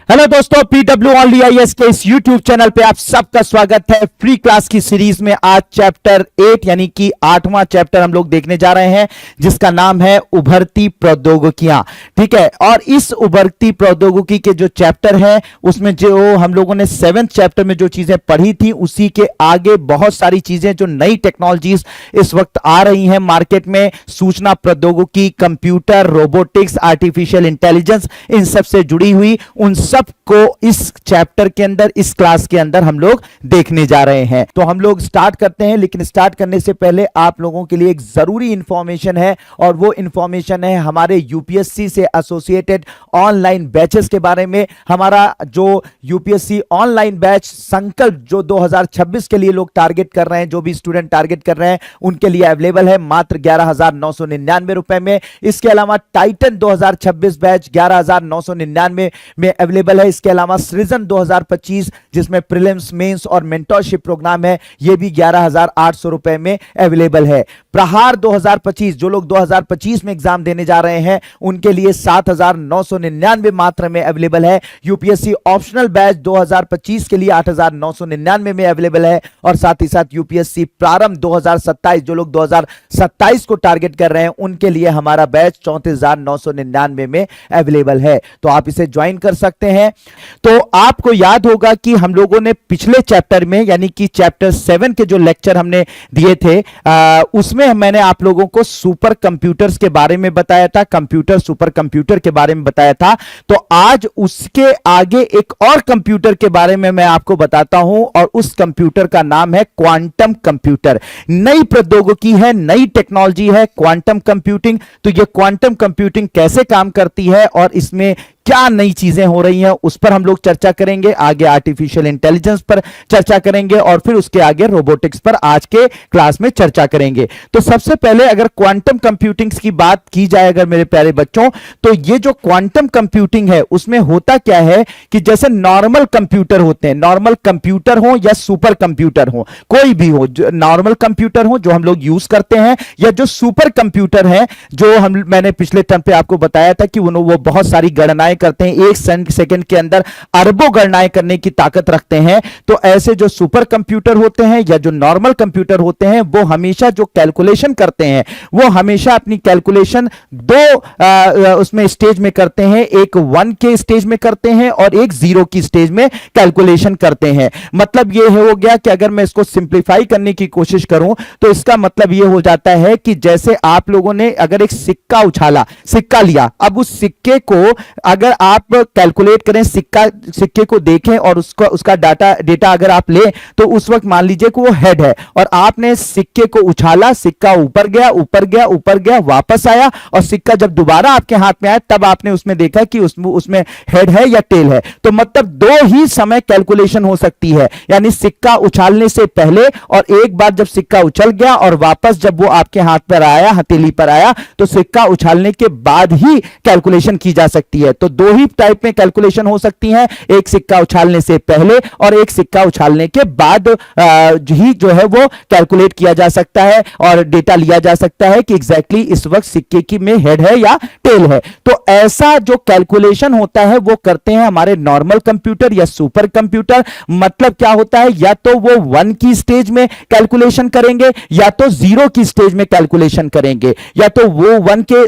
Hello दोस्तों, PW only IAS के इस यूट्यूब चैनल पे आप सबका स्वागत है। फ्री क्लास की सीरीज में आज चैप्टर 8 यानी कि 8वां चैप्टर हम लोग देखने जा रहे हैं, जिसका नाम है उभरती प्रौद्योगिकियां। ठीक है, और इस उभरती प्रौद्योगिकी के जो चैप्टर है उसमें जो हम लोगों ने 7th चैप्टर में जो चीजें पढ़ी थी उसी के आगे बहुत सारी चीजें, जो नई टेक्नोलॉजीज इस वक्त आ रही हैं मार्केट में, सूचना प्रौद्योगिकी, कंप्यूटर, रोबोटिक्स, आर्टिफिशियल इंटेलिजेंस, इन सब से जुड़ी हुई उन सब को इस चैप्टर के अंदर, इस क्लास के अंदर हम लोग देखने जा रहे हैं। तो हम लोग स्टार्ट करते हैं, लेकिन स्टार्ट करने से पहले आप लोगों के लिए एक जरूरी इंफॉर्मेशन है, और वो इंफॉर्मेशन है हमारे यूपीएससी से एसोसिएटेड ऑनलाइन बैचेस के बारे में। हमारा जो यूपीएससी ऑनलाइन बैच संकल्प जो 2026 के लिए लोग टारगेट कर रहे हैं, जो भी स्टूडेंट टारगेट कर रहे हैं उनके लिए अवेलेबल है मात्र 11,999 रुपए में। इसके अलावा टाइटन 2026 बैच 11,999 में अवेलेबल है। इसके अलावा सृजन 2025 जिसमें प्रीलिम्स, मेंस और मेंटरशिप प्रोग्राम है, यह भी 11,800 रुपए में अवेलेबल है। प्रहार 2025 जो लोग 2025 में एग्जाम देने जा रहे हैं उनके लिए 7,999 मात्र में अवेलेबल है। यूपीएससी ऑप्शनल बैच 2025 के लिए 8,999 में अवेलेबल है, और साथ ही साथ यूपीएससी प्रारंभ 2027 जो लोग 2027 को टारगेट कर रहे हैं उनके लिए हमारा बैच 34,999 में अवेलेबल है। तो आप इसे ज्वाइन कर सकते हैं। तो आपको याद होगा कि हम लोगों ने पिछले चैप्टर में यानी कि चैप्टर 7 के जो लेक्चर हमने दिए थे उसमें मैंने आप लोगों को सुपर कंप्यूटर्स के बारे में बताया था, कंप्यूटर, सुपर कंप्यूटर के बारे में बताया था। तो आज उसके आगे एक और कंप्यूटर के बारे में मैं आपको बताता हूं, और उस कंप्यूटर का नाम है क्वांटम कंप्यूटर। नई प्रौद्योगिकी है, नई टेक्नोलॉजी है क्वांटम कंप्यूटिंग। तो ये क्वांटम कंप्यूटिंग कैसे काम करती है और इसमें क्या नई चीजें हो रही हैं उस पर हम लोग चर्चा करेंगे। आगे आर्टिफिशियल इंटेलिजेंस पर चर्चा करेंगे, और फिर उसके आगे रोबोटिक्स पर आज के क्लास में चर्चा करेंगे। तो सबसे पहले अगर क्वांटम कंप्यूटिंग की बात की जाए अगर मेरे प्यारे बच्चों, तो ये जो क्वांटम कंप्यूटिंग है उसमें होता क्या है कि जैसे नॉर्मल कंप्यूटर होते हैं, नॉर्मल कंप्यूटर हो या सुपर कंप्यूटर हो, कोई भी हो, नॉर्मल कंप्यूटर हो जो हम लोग यूज करते हैं, या जो सुपर कंप्यूटर है जो मैंने पिछले टर्म पे आपको बताया था कि वो बहुत सारी गणनाएं करते हैं, एक सेकंड के अंदर अरबों गणनाएं करने की ताकत रखते हैं। तो ऐसे जो सुपर कंप्यूटर होते हैं या जो नॉर्मल कंप्यूटर होते हैं वो हमेशा जो कैलकुलेशन करते हैं वो हमेशा अपनी कैलकुलेशन दो उसमें स्टेज में करते हैं, एक 1 के स्टेज में करते हैं और एक 0 की स्टेज में कैलकुलेशन करते हैं। मतलब ये हो गया कि अगर मैं इसको सिंप्लीफाई करने की कोशिश करूं तो इसका मतलब ये हो जाता है कि जैसे आप लोगों ने अगर एक सिक्का उछाला, सिक्का लिया, अब उस सिक्के को अगर आप कैलकुलेट करें, सिक्के को देखें और उसका डेटा अगर आप ले, तो उस वक्त मान लीजिए कि वो हेड है, और आपने सिक्के को उछाला, सिक्का ऊपर गया, ऊपर गया, ऊपर गया, वापस आया, और सिक्का जब दोबारा आपके हाथ में आया तब आपने उसमें देखा कि उसमें हेड है या टेल है। तो मतलब दो ही समय कैलकुलेशन हो सकती है, यानी सिक्का उछालने से पहले, और एक बार जब सिक्का उछल गया और वापस जब वो आपके हाथ पर आया, हथेली पर आया, तो सिक्का उछालने के बाद ही कैलकुलेशन की जा सकती है। तो दो ही टाइप में कैलकुलेशन हो सकती है, एक सिक्का उछालने से पहले और एक सिक्का उछालने के बाद ही जो है वो कैलकुलेट किया जा सकता है और डेटा लिया जा सकता है कि एग्जैक्टली इस वक्त सिक्के की में हेड है या टेल है। तो ऐसा जो कैलकुलेशन होता है वो करते हैं हमारे नॉर्मल कंप्यूटर या सुपर कंप्यूटर। मतलब क्या होता है, या तो वो 1 की स्टेज में कैलकुलेशन करेंगे या तो 0 की स्टेज में कैलकुलेशन करेंगे, या तो वो 1 के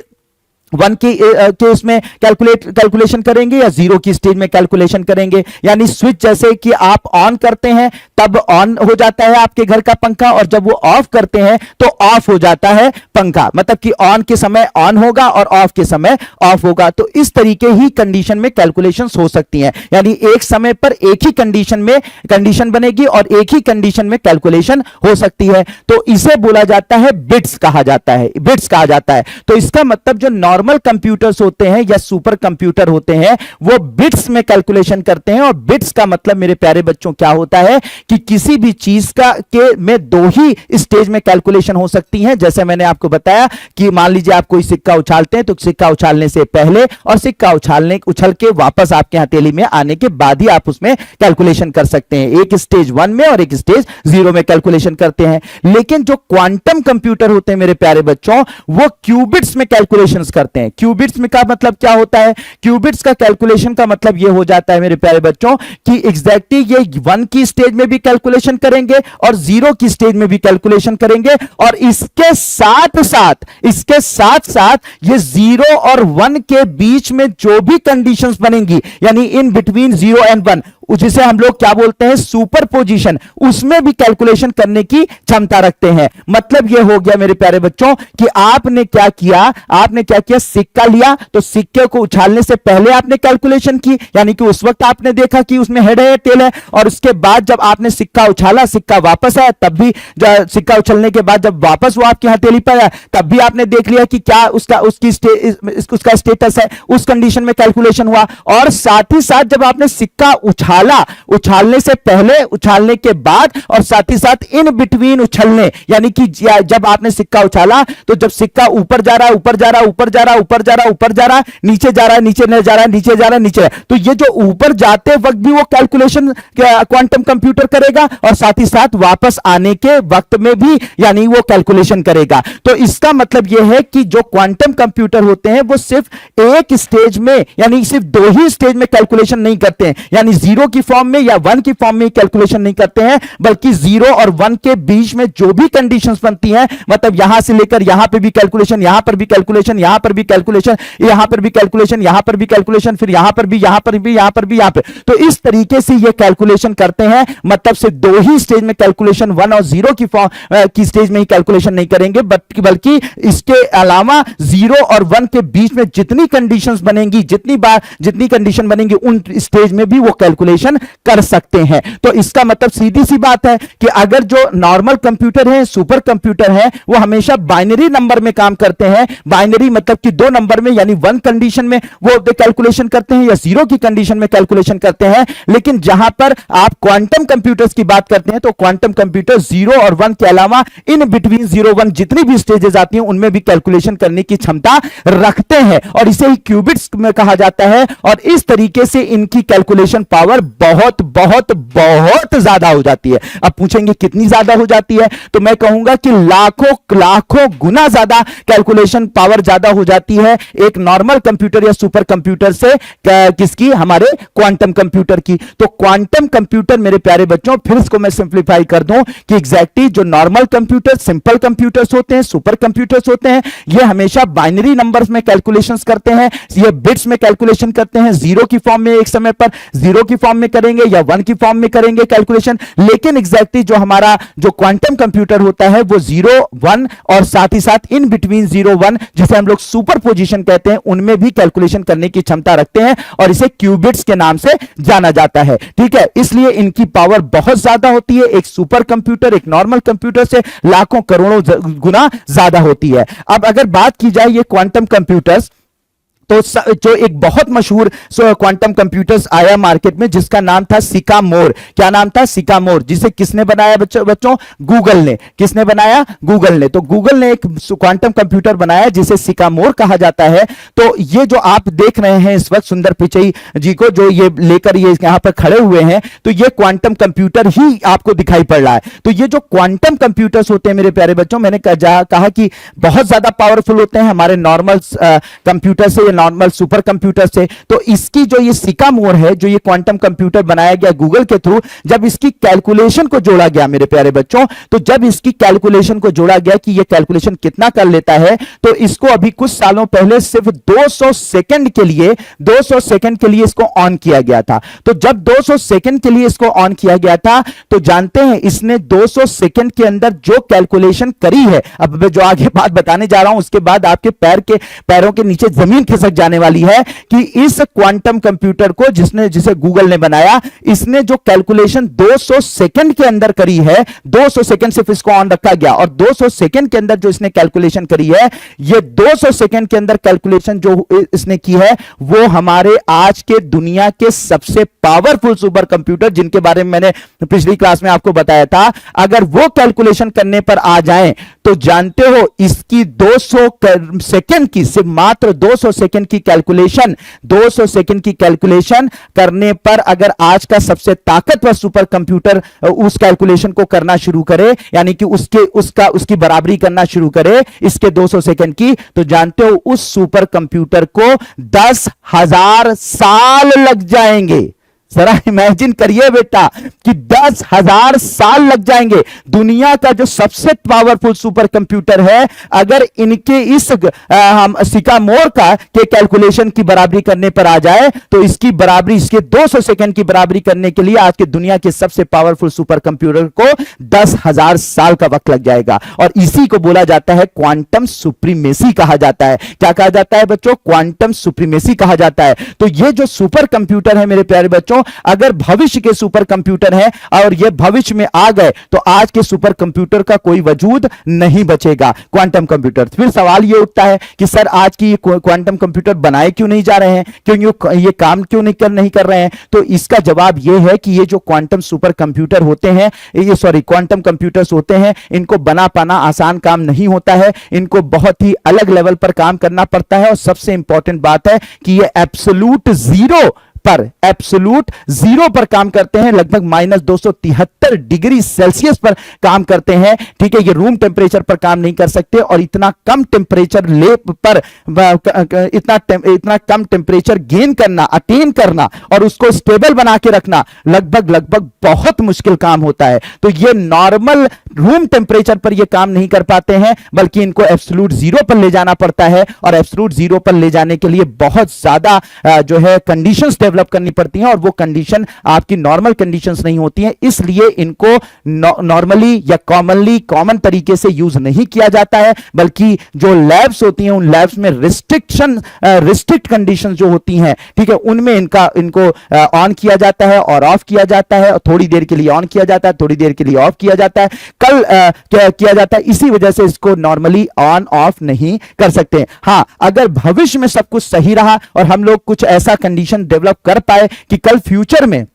उसमें कैलकुलेशन करेंगे या 0 की स्टेज में कैलकुलेशन करेंगे। यानी स्विच जैसे कि आप ऑन करते हैं तब ऑन हो जाता है आपके घर का पंखा, और जब वो ऑफ करते हैं तो ऑफ हो जाता है पंखा। मतलब कि ऑन के समय ऑन होगा और ऑफ के समय ऑफ होगा। तो इस तरीके ही कंडीशन में कैलकुलेशंस हो सकती हैं, यानी एक समय पर एक ही कंडीशन बनेगी और एक ही कंडीशन में कैलकुलेशन हो सकती है। तो इसे बोला जाता है बिट्स कहा जाता है। तो इसका मतलब जो नॉर्मल कंप्यूटर्स होते हैं या सुपर कंप्यूटर होते हैं वो बिट्स में कैलकुलेशन करते हैं। और बिट्स का मतलब मेरे प्यारे बच्चों क्या होता है कि किसी भी चीज में दो ही स्टेज में कैलकुलेशन हो सकती है। जैसे मैंने आपको बताया कि मान लीजिए आप कोई सिक्का उछालते हैं, तो सिक्का उछालने से पहले और सिक्का उछल के वापस आपके हथेली में आने के बाद ही आप उसमें कैलकुलेशन कर सकते हैं। एक स्टेज 1 में और एक स्टेज 0 में कैलकुलेशन करते हैं। लेकिन जो क्वांटम कंप्यूटर होते हैं मेरे प्यारे बच्चों, वो क्यूबिट्स में कैलकुलेशंस करते करते हैं। क्यूबिट्स में का मतलब क्या होता है? क्यूबिट्स का कैलकुलेशन का मतलब यह हो जाता है मेरे प्यारे बच्चों कि एग्जैक्टली ये 1 की स्टेज में भी कैलकुलेशन करेंगे और 0 की स्टेज में भी कैलकुलेशन करेंगे, और इसके साथ साथ ये 0 और 1 के बीच में जो भी कंडीशंस बनेंगी, यानी इन बिटवीन 0 एंड 1, जिसे हम लोग क्या बोलते हैं, सुपरपोजिशन, उसमें भी कैलकुलेशन करने की क्षमता रखते हैं। मतलब यह हो गया मेरे प्यारे बच्चों कि आपने क्या किया, सिक्का लिया तो सिक्के को उछालने से पहले आपने कैलकुलेशन की, यानी कि उस वक्त आपने देखा कि उसमें हेड है या टेल है, और उसके बाद जब आपने सिक्का उछाला, सिक्का वापस आया, तब भी सिक्का उछलने के बाद जब वापस वो आपकी हथेली पर आया, तब भी आपने देख लिया कि क्या उसका स्टेटस है, उस कंडीशन में कैलकुलेशन हुआ। और साथ ही साथ जब आपने सिक्का उछालने से पहले, उछालने के बाद, और साथ ही साथ इन बिटवीन उछलने, यानी कि जब आपने सिक्का उछाला तो जब सिक्का ऊपर जा रहा है, ऊपर जा रहा है, ऊपर जा रहा है, ऊपर जा रहा है, ऊपर जा रहा है, नीचे जा रहा है, नीचे नहीं जा रहा है, नीचे जा रहा है, नीचे, तो ये जो ऊपर जाते वक्त भी वो कैलकुलेशन क्वांटम कंप्यूटर करेगा, और साथ ही साथ वापस आने के वक्त में भी यानी वो कैलकुलेशन करेगा। तो इसका मतलब यह है कि जो क्वांटम कंप्यूटर होते हैं वो सिर्फ एक स्टेज में, यानी सिर्फ 2 ही स्टेज में कैलकुलेशन नहीं करते हैं, यानी 0 की फॉर्म में या 1 की फॉर्म में कैलकुलेशन नहीं करते हैं, बल्कि 0 और 1 के बीच में जो भी कंडीशंस बनती हैं, मतलब यहां से लेकर यहां पे भी कैलकुलेशन, यहां पर भी कैलकुलेशन, यहां पर भी कैलकुलेशन, यहां पर भी कैलकुलेशन, यहां पर भी कैलकुलेशन, फिर यहां पर भी, यहां पर भी, यहां पर भी, यहां पे, तो इस तरीके से ये कैलकुलेशन करते हैं। मतलब सिर्फ 2 ही स्टेज में कैलकुलेशन, 1 और 0 की फॉर्म की स्टेज में ही कैलकुलेशन नहीं करेंगे, बल्कि इसके अलावा 0 और 1 के बीच में जितनी कंडीशंस बनेंगी, जितनी कंडीशन बनेंगी, उन स्टेज में भी वो कैलकुलेशन कर सकते हैं। तो इसका मतलब सीधी सी बात है कि अगर जो नॉर्मल कंप्यूटर है, सुपर कंप्यूटर है, वो हमेशा बाइनरी नंबर में काम करते हैं। बाइनरी मतलब कि 2 नंबर में, यानी 1 कंडीशन में वो कैलकुलेशन करते हैं या 0 की कंडीशन में कैलकुलेशन करते हैं। लेकिन जहां पर आप क्वांटम कंप्यूटर्स की बात करते हैं तो क्वांटम कंप्यूटर 0 और 1 के अलावा इन बिटवीन 0 1 जितनी भी स्टेजेस आती हैं उनमें भी कैलकुलेशन करने की क्षमता रखते हैं, और इसे ही क्यूबिट्स में कहा जाता है। और इस तरीके से इनकी कैलकुलेशन पावर बहुत बहुत बहुत ज्यादा हो जाती है। अब पूछेंगे कितनी ज्यादा हो जाती है, तो मैं कहूंगा कि लाखों गुना ज्यादा कैलकुलेशन पावर ज्यादा हो जाती है एक नॉर्मल कंप्यूटर या सुपर कंप्यूटर से, किसकी, हमारे क्वांटम कंप्यूटर की। तो क्वांटम कंप्यूटर मेरे प्यारे बच्चों, फिर इसको मैं सिंप्लीफाई कर दूं कि एग्जैक्टली जो नॉर्मल कंप्यूटर, सिंपल कंप्यूटर्स होते हैं, सुपर कंप्यूटर्स होते हैं, ये हमेशा बाइनरी नंबर्स में कैलकुलेशंस करते हैं, ये बिट्स में कैलकुलेशन करते हैं। 0 की फॉर्म में एक समय पर 0 की फॉर्म में करेंगे या 1 की फॉर्म में करेंगे कैलकुलेशन। लेकिन एग्जैक्टली जो हमारा जो क्वांटम कंप्यूटर होता है वो 0 1 और साथ ही साथ इन बिटवीन 0 1, जिसे हम लोग सुपरपोजिशन कहते हैं, उनमें भी कैलकुलेशन करने की क्षमता रखते हैं, और इसे क्यूबिट्स के नाम से जाना जाता है। ठीक है, इसलिए इनकी पावर बहुत ज्यादा होती है, एक सुपर कंप्यूटर एक नॉर्मल कंप्यूटर से लाखों करोड़ों गुना ज्यादा होती है। अब अगर बात की जाए ये क्वांटम कंप्यूटर्स, तो जो एक बहुत मशहूर क्वांटम कंप्यूटर्स आया मार्केट में, जिसका नाम था सिकामोर। क्या नाम था? सिकामोर। जिसे किसने बनाया बच्चों? गूगल ने। किसने बनाया? गूगल ने। तो गूगल ने एक क्वांटम कंप्यूटर बनाया जिसे सिकामोर कहा जाता है। तो ये जो आप देख रहे हैं इस वक्त सुंदर पिचई जी को, जो ये लेकर ये यहां पर खड़े हुए हैं, तो ये क्वांटम कंप्यूटर ही आपको दिखाई पड़ रहा है। तो ये जो क्वांटम कंप्यूटर्स होते हैं मेरे प्यारे बच्चों, मैंने कहा कि बहुत ज्यादा पावरफुल होते हैं हमारे नॉर्मल कंप्यूटर से, नॉर्मल सुपर कंप्यूटर से। तो इसकी जो ये सिकामोर है, जो ये क्वांटम कंप्यूटर बनाया गया गूगल के थ्रू, जब इसकी कैलकुलेशन को जोड़ा गया मेरे प्यारे बच्चों, तो जब इसकी कैलकुलेशन को जोड़ा गया कि ये कैलकुलेशन कितना कर लेता है, तो इसको अभी कुछ सालों पहले सिर्फ 200 सेकंड के लिए इसको ऑन किया गया था। तो जब 200 सेकंड के लिए इसको ऑन किया गया था, तो जानते हैं इसने 200 सेकंड के अंदर जो कैलकुलेशन करी है, अब मैं जो आगे बात बताने जा रहा हूं उसके बाद आपके पैरों के नीचे जमीन खिसक जाने वाली है कि इस क्वांटम कंप्यूटर को जिसे गूगल ने बनाया, इसने जो कैलकुलेशन 200 सेकंड के अंदर करी है, 200 सेकंड सिर्फ इसको ऑन रखा गया, और 200 सेकंड के अंदर जो इसने कैलकुलेशन करी है, ये 200 सेकंड के अंदर कैलकुलेशन जो इसने की है, वो हमारे आज के दुनिया के सबसे पावरफुल सुपर कंप्यूटर, जिनके बारे में मैंने पिछली क्लास में आपको बताया था, अगर वो कैलकुलेशन करने पर आ जाएं, तो जानते हो इसकी 200 सेकंड की, सिर्फ मात्र 200 सेकंड सेकंड की कैलकुलेशन 200 सेकंड की कैलकुलेशन करने पर अगर आज का सबसे ताकतवर सुपर कंप्यूटर उस कैलकुलेशन को करना शुरू करे, यानी कि उसकी बराबरी करना शुरू करे इसके 200 सेकंड की, तो जानते हो उस सुपर कंप्यूटर को 10,000 साल लग जाएंगे। जरा इमेजिन करिए बेटा कि 10,000 साल लग जाएंगे। दुनिया का जो सबसे पावरफुल सुपर कंप्यूटर है, अगर इनके इस हम सिकामोर का के कैलकुलेशन की बराबरी करने पर आ जाए तो इसकी बराबरी, इसके 200 सेकंड की बराबरी करने के लिए आज के दुनिया के सबसे पावरफुल सुपर कंप्यूटर को 10,000 साल का वक्त लग जाएगा। और इसी को बोला जाता है क्वांटम सुप्रीमेसी कहा जाता है। क्या कहा जाता है बच्चों? क्वांटम सुप्रीमेसी कहा जाता है। तो ये जो सुपर कंप्यूटर है मेरे प्यारे बच्चों, अगर भविष्य के सुपर कंप्यूटर हैं और ये भविष्य में आ गए तो आज के सुपर कंप्यूटर का कोई वजूद नहीं बचेगा, क्वांटम कंप्यूटर। फिर सवाल ये उठता है कि सर आज की क्वांटम कंप्यूटर बनाए क्यों नहीं जा रहे हैं, क्यों ये काम क्यों नहीं कर रहे हैं? तो इसका जवाब ये है कि ये जो क्वांटम सुपर कंप्यूटर होते हैं, ये क्वांटम कंप्यूटर्स होते हैं, इनको बना पाना आसान काम नहीं होता है। इनको बहुत ही अलग लेवल पर काम करना पड़ता है और सबसे इंपॉर्टेंट बात है कि ये एब्सोल्यूट जीरो पर काम करते हैं, लगभग -273 डिग्री सेल्सियस पर काम करते हैं। ठीक है, ये रूम टेम्परेचर पर काम नहीं कर सकते और इतना कम टेम्परेचर इतना कम टेम्परेचर गेन करना, अटेन करना और उसको स्टेबल बना के रखना लगभग बहुत मुश्किल काम होता है। तो ये नॉर्मल रूम टेम्परेचर पर ये काम नहीं कर पाते हैं, बल्कि इनको एब्सोल्यूट जीरो पर ले जाना पड़ता है। और एब्सोल्यूट जीरो पर ले जाने के लिए बहुत ज्यादा जो है कंडीशंस डेवलप करनी पड़ती हैं और वो कंडीशन आपकी नॉर्मल कंडीशंस नहीं होती हैं। इसलिए इनको नॉर्मली या कॉमन तरीके से यूज नहीं किया जाता है, बल्कि जो लैब्स होती हैं उन लैब्स में रिस्ट्रिक्ट कंडीशंस जो होती हैं, ठीक है, उनमें इनको ऑन किया जाता है और ऑफ किया जाता है, और थोड़ी देर के लिए ऑन किया जाता है, थोड़ी देर के लिए ऑफ किया जाता है, कल किया जाता है। इसी वजह से इसको नॉर्मली ऑन ऑफ नहीं कर सकते। हाँ, अगर भविष्य में सब कुछ सही रहा और हम लोग कुछ ऐसा कंडीशन डेवलप कर पाए कि कल फ्यूचर में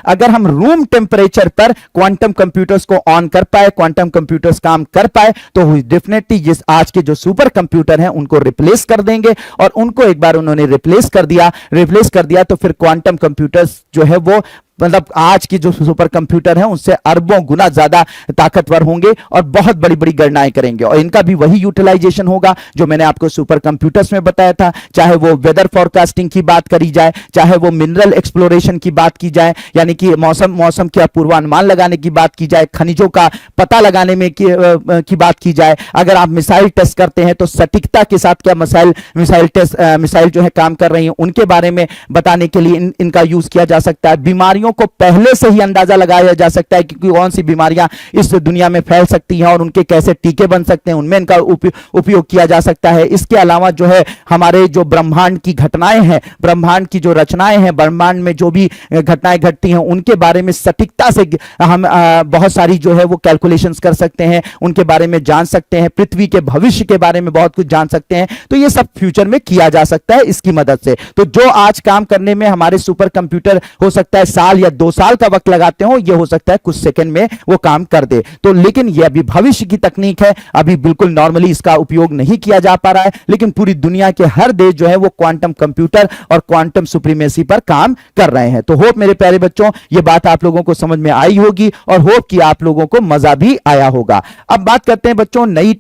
अगर हम रूम टेम्परेचर पर क्वांटम कंप्यूटर्स को ऑन कर पाए, क्वांटम कंप्यूटर्स काम कर पाए, तो डेफिनेटली जिस आज के जो सुपर कंप्यूटर हैं उनको रिप्लेस कर देंगे। और उनको एक बार उन्होंने रिप्लेस कर दिया तो फिर क्वांटम कंप्यूटर्स जो है वो मतलब आज की जो सुपर कंप्यूटर हैं उनसे अरबों गुना ज्यादा ताकतवर होंगे और बहुत बड़ी बड़ी गणनाएं करेंगे। और इनका भी वही यूटिलाइजेशन होगा जो मैंने आपको सुपर कंप्यूटर्स में बताया था, चाहे वो वेदर फोरकास्टिंग की बात करी जाए, चाहे वो मिनरल एक्सप्लोरेशन की बात की जाए, यानी कि मौसम का पूर्वानुमान लगाने की बात की जाए, खनिजों का पता लगाने में की बात की जाए। अगर आप मिसाइल टेस्ट करते हैं तो सटीकता के साथ क्या मिसाइल जो है काम कर रही है उनके बारे में बताने के लिए इनका यूज किया जा सकता है। बीमारियों को पहले से ही अंदाजा लगाया जा सकता है कि कौन सी बीमारियां इस दुनिया में फैल सकती हैं और उनके कैसे टीके बन सकते हैं, उनमें इनका उपयोग किया जा सकता है। इसके अलावा जो है हमारे जो ब्रह्मांड की घटनाएं हैं, ब्रह्मांड की जो रचनाएं हैं, ब्रह्मांड में जो भी घटनाएं घटती हैं उनके बारे में सटीकता से हम बहुत सारी जो है वो कैलकुलेशंस कर सकते हैं, उनके बारे में जान सकते हैं, पृथ्वी के भविष्य के बारे में बहुत कुछ जान सकते हैं। तो ये सब फ्यूचर में किया जा सकता है इसकी मदद से। तो जो आज काम करने में हमारे सुपर कंप्यूटर हो सकता है साल या 2 साल का वक्त लगाते हो, ये हो सकता है कुछ सेकंड में वो काम कर दे। तो लेकिन ये अभी भविष्य की तकनीक है, अभी बिल्कुल नॉर्मली इसका उपयोग नहीं किया जा पा रहा है, लेकिन पूरी दुनिया के हर देश जो है वो क्वांटम कंप्यूटर और क्वांटम सुप्रीमेसी पर काम कर रहे हैं। तो होप मेरे प्यारे बच्चों ये बात आप लोगों को समझ में आई होगी और होप कि आप लोगों को मजा भी आया होगा। अब बात करते हैं बच्चों नई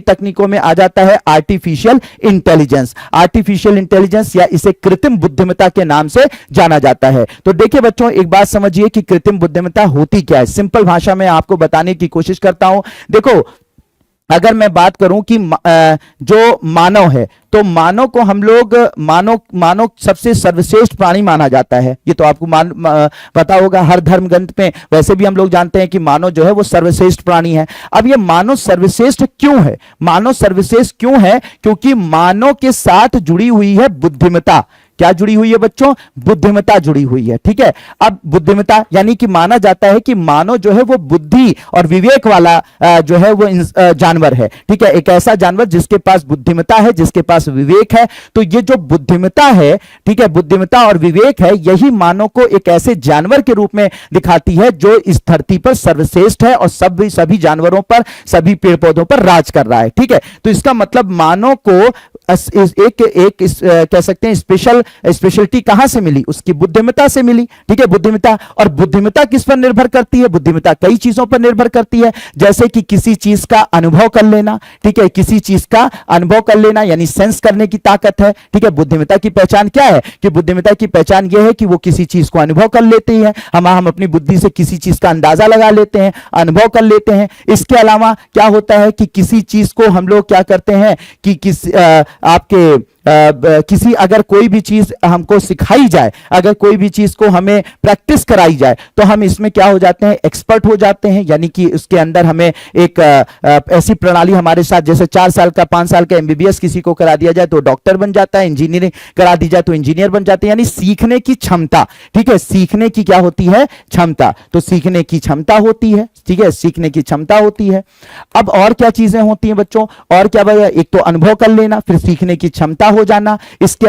तकनीकों में आ जाता है आर्टिफिशियल इंटेलिजेंस। आर्टिफिशियल इंटेलिजेंस या इसे कृत्रिम बुद्धिमत्ता के नाम से जाना जाता है। तो देखिए बच्चों एक बात समझिए कि कृत्रिम बुद्धिमत्ता होती क्या है। सिंपल भाषा में आपको बताने की कोशिश करता हूं। देखो अगर मैं बात करूं कि जो मानव है तो मानव को हम लोग मानव सबसे सर्वश्रेष्ठ प्राणी माना जाता है। ये तो आपको पता होगा, हर धर्म ग्रंथ में वैसे भी हम लोग जानते हैं कि मानव जो है वो सर्वश्रेष्ठ प्राणी है। अब ये मानव सर्वश्रेष्ठ क्यों है? मानव सर्वश्रेष्ठ क्यों है? क्योंकि मानव के साथ जुड़ी हुई है बुद्धिमत्ता। क्या जुड़ी हुई है बच्चों? बुद्धिमत्ता जुड़ी हुई है। ठीक है, अब बुद्धिमत्ता यानी कि माना जाता है कि मानव जो है वो बुद्धि और विवेक वाला जो है वो जानवर है। ठीक है, एक ऐसा जानवर जिसके पास बुद्धिमत्ता है, जिसके पास विवेक है। तो ये जो बुद्धिमत्ता है, ठीक है, बुद्धिमत्ता और विवेक है, यही मानव को एक ऐसे जानवर के रूप में दिखाती है जो इस धरती पर सर्वश्रेष्ठ है और सभी जानवरों पर, सभी पेड़ पौधों पर राज कर रहा है। ठीक है, तो इसका मतलब मानव को कह सकते हैं स्पेशलिटी कहां से मिली? उसकी बुद्धिमत्ता से मिली। ठीक है, बुद्धिमत्ता, और बुद्धिमत्ता किस पर निर्भर करती है? बुद्धिमत्ता कई चीजों पर निर्भर करती है, जैसे कि किसी चीज का अनुभव कर लेना। ठीक है, किसी चीज का अनुभव कर लेना यानी सेंस करने की ताकत है। ठीक है, बुद्धिमत्ता की पहचान क्या है? कि बुद्धिमत्ता की पहचान यह है कि वो किसी चीज को अनुभव कर लेती है। हम अपनी बुद्धि से किसी चीज का अंदाजा लगा लेते हैं, अनुभव कर लेते हैं। इसके अलावा क्या होता है कि किसी चीज को हम लोग क्या करते हैं कि किसी अगर कोई भी चीज हमको सिखाई जाए, अगर कोई भी चीज को हमें प्रैक्टिस कराई जाए, तो हम इसमें क्या हो जाते हैं? एक्सपर्ट हो जाते हैं। यानी कि उसके अंदर हमें एक ऐसी प्रणाली हमारे साथ, जैसे 4 साल का 5 साल का एमबीबीएस किसी को करा दिया जाए तो डॉक्टर बन जाता है, इंजीनियरिंग करा दी जाए तो इंजीनियर बन जाते हैं। यानी सीखने की क्षमता, ठीक है, सीखने की क्या होती है? क्षमता। तो सीखने की क्षमता होती है। ठीक है, सीखने की क्षमता होती है। अब और क्या चीजें होती हैं बच्चों? और क्या भैया? एक तो अनुभव कर लेना, फिर सीखने की क्षमता हो जाना। इसके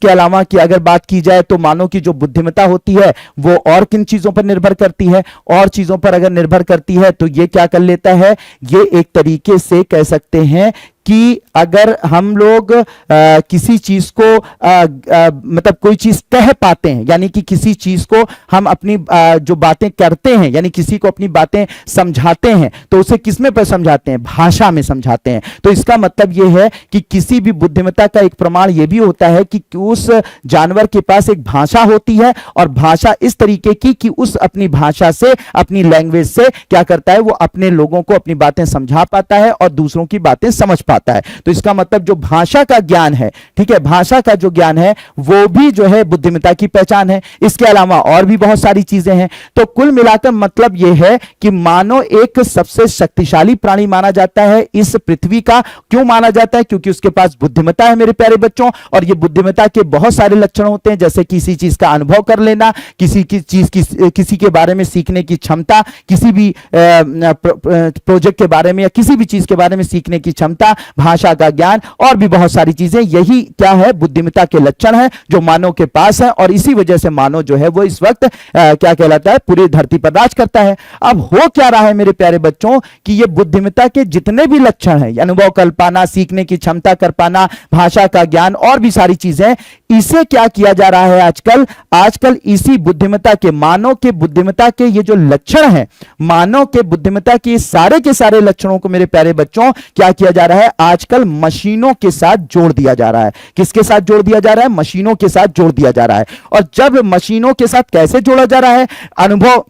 अलावा कि अगर बात की जाए तो मानव की जो बुद्धिमत्ता होती है वो और किन चीजों पर निर्भर करती है? और चीजों पर अगर निर्भर करती है तो ये क्या कर लेता है? ये एक तरीके से कह सकते हैं कि अगर हम लोग किसी चीज को मतलब कोई चीज कह पाते हैं, यानी कि किसी चीज को हम अपनी जो बातें करते हैं, यानी किसी को अपनी बातें समझाते हैं, तो उसे किसमें पर समझाते हैं? भाषा में समझाते हैं। तो इसका मतलब यह है कि किसी भी बुद्धिमत्ता का एक प्रमाण यह भी होता है कि उस जानवर के पास एक भाषा होती है, और भाषा इस तरीके की कि उस अपनी भाषा से, अपनी लैंग्वेज से क्या करता है? वो अपने लोगों को अपनी बातें समझा पाता है और दूसरों की बातें समझ पाता है। तो इसका मतलब जो भाषा का ज्ञान है, ठीक है, भाषा का जो ज्ञान है वो भी जो है बुद्धिमत्ता की पहचान है। इसके अलावा और भी बहुत सारी चीजें हैं। तो कुल मिलाकर मतलब यह है कि मानव एक सबसे शक्तिशाली प्राणी माना जाता है इस पृथ्वी का। क्यों माना जाता है? क्योंकि उसके पास बुद्धिमत्ता है मेरे प्यारे बच्चों। और ये बुद्धिमत्ता के बहुत सारे लक्षण होते हैं, जैसे किसी चीज का अनुभव कर लेना, किसी के बारे में सीखने की क्षमता, किसी भी प्रोजेक्ट के बारे में या किसी भी चीज के बारे में सीखने की क्षमता, भाषा का ज्ञान और भी बहुत सारी चीजें। यही क्या है? बुद्धिमत्ता के लक्षण है जो मानव के पास है, और इसी वजह से मानव जो है वो इस वक्त क्या कहलाता है? पूरी धरती पर राज करता है। अब हो क्या रहा है मेरे प्यारे बच्चों कि ये बुद्धिमत्ता के जितने भी लक्षण हैं, अनुभव कर पाना, सीखने की क्षमता कर पाना, भाषा का ज्ञान और भी सारी चीजें, इसे क्या किया जा रहा है आजकल इसी बुद्धिमत्ता के, मानव के बुद्धिमत्ता के ये जो लक्षण है, मानव के बुद्धिमत्ता के सारे लक्षणों को मेरे प्यारे बच्चों क्या किया जा रहा है? आजकल मशीनों के साथ जोड़ दिया जा रहा है। किसके साथ जोड़ दिया जा रहा है? मशीनों के साथ जोड़ दिया जा रहा है। और जब मशीनों के साथ कैसे जोड़ा जा रहा है? अनुभव,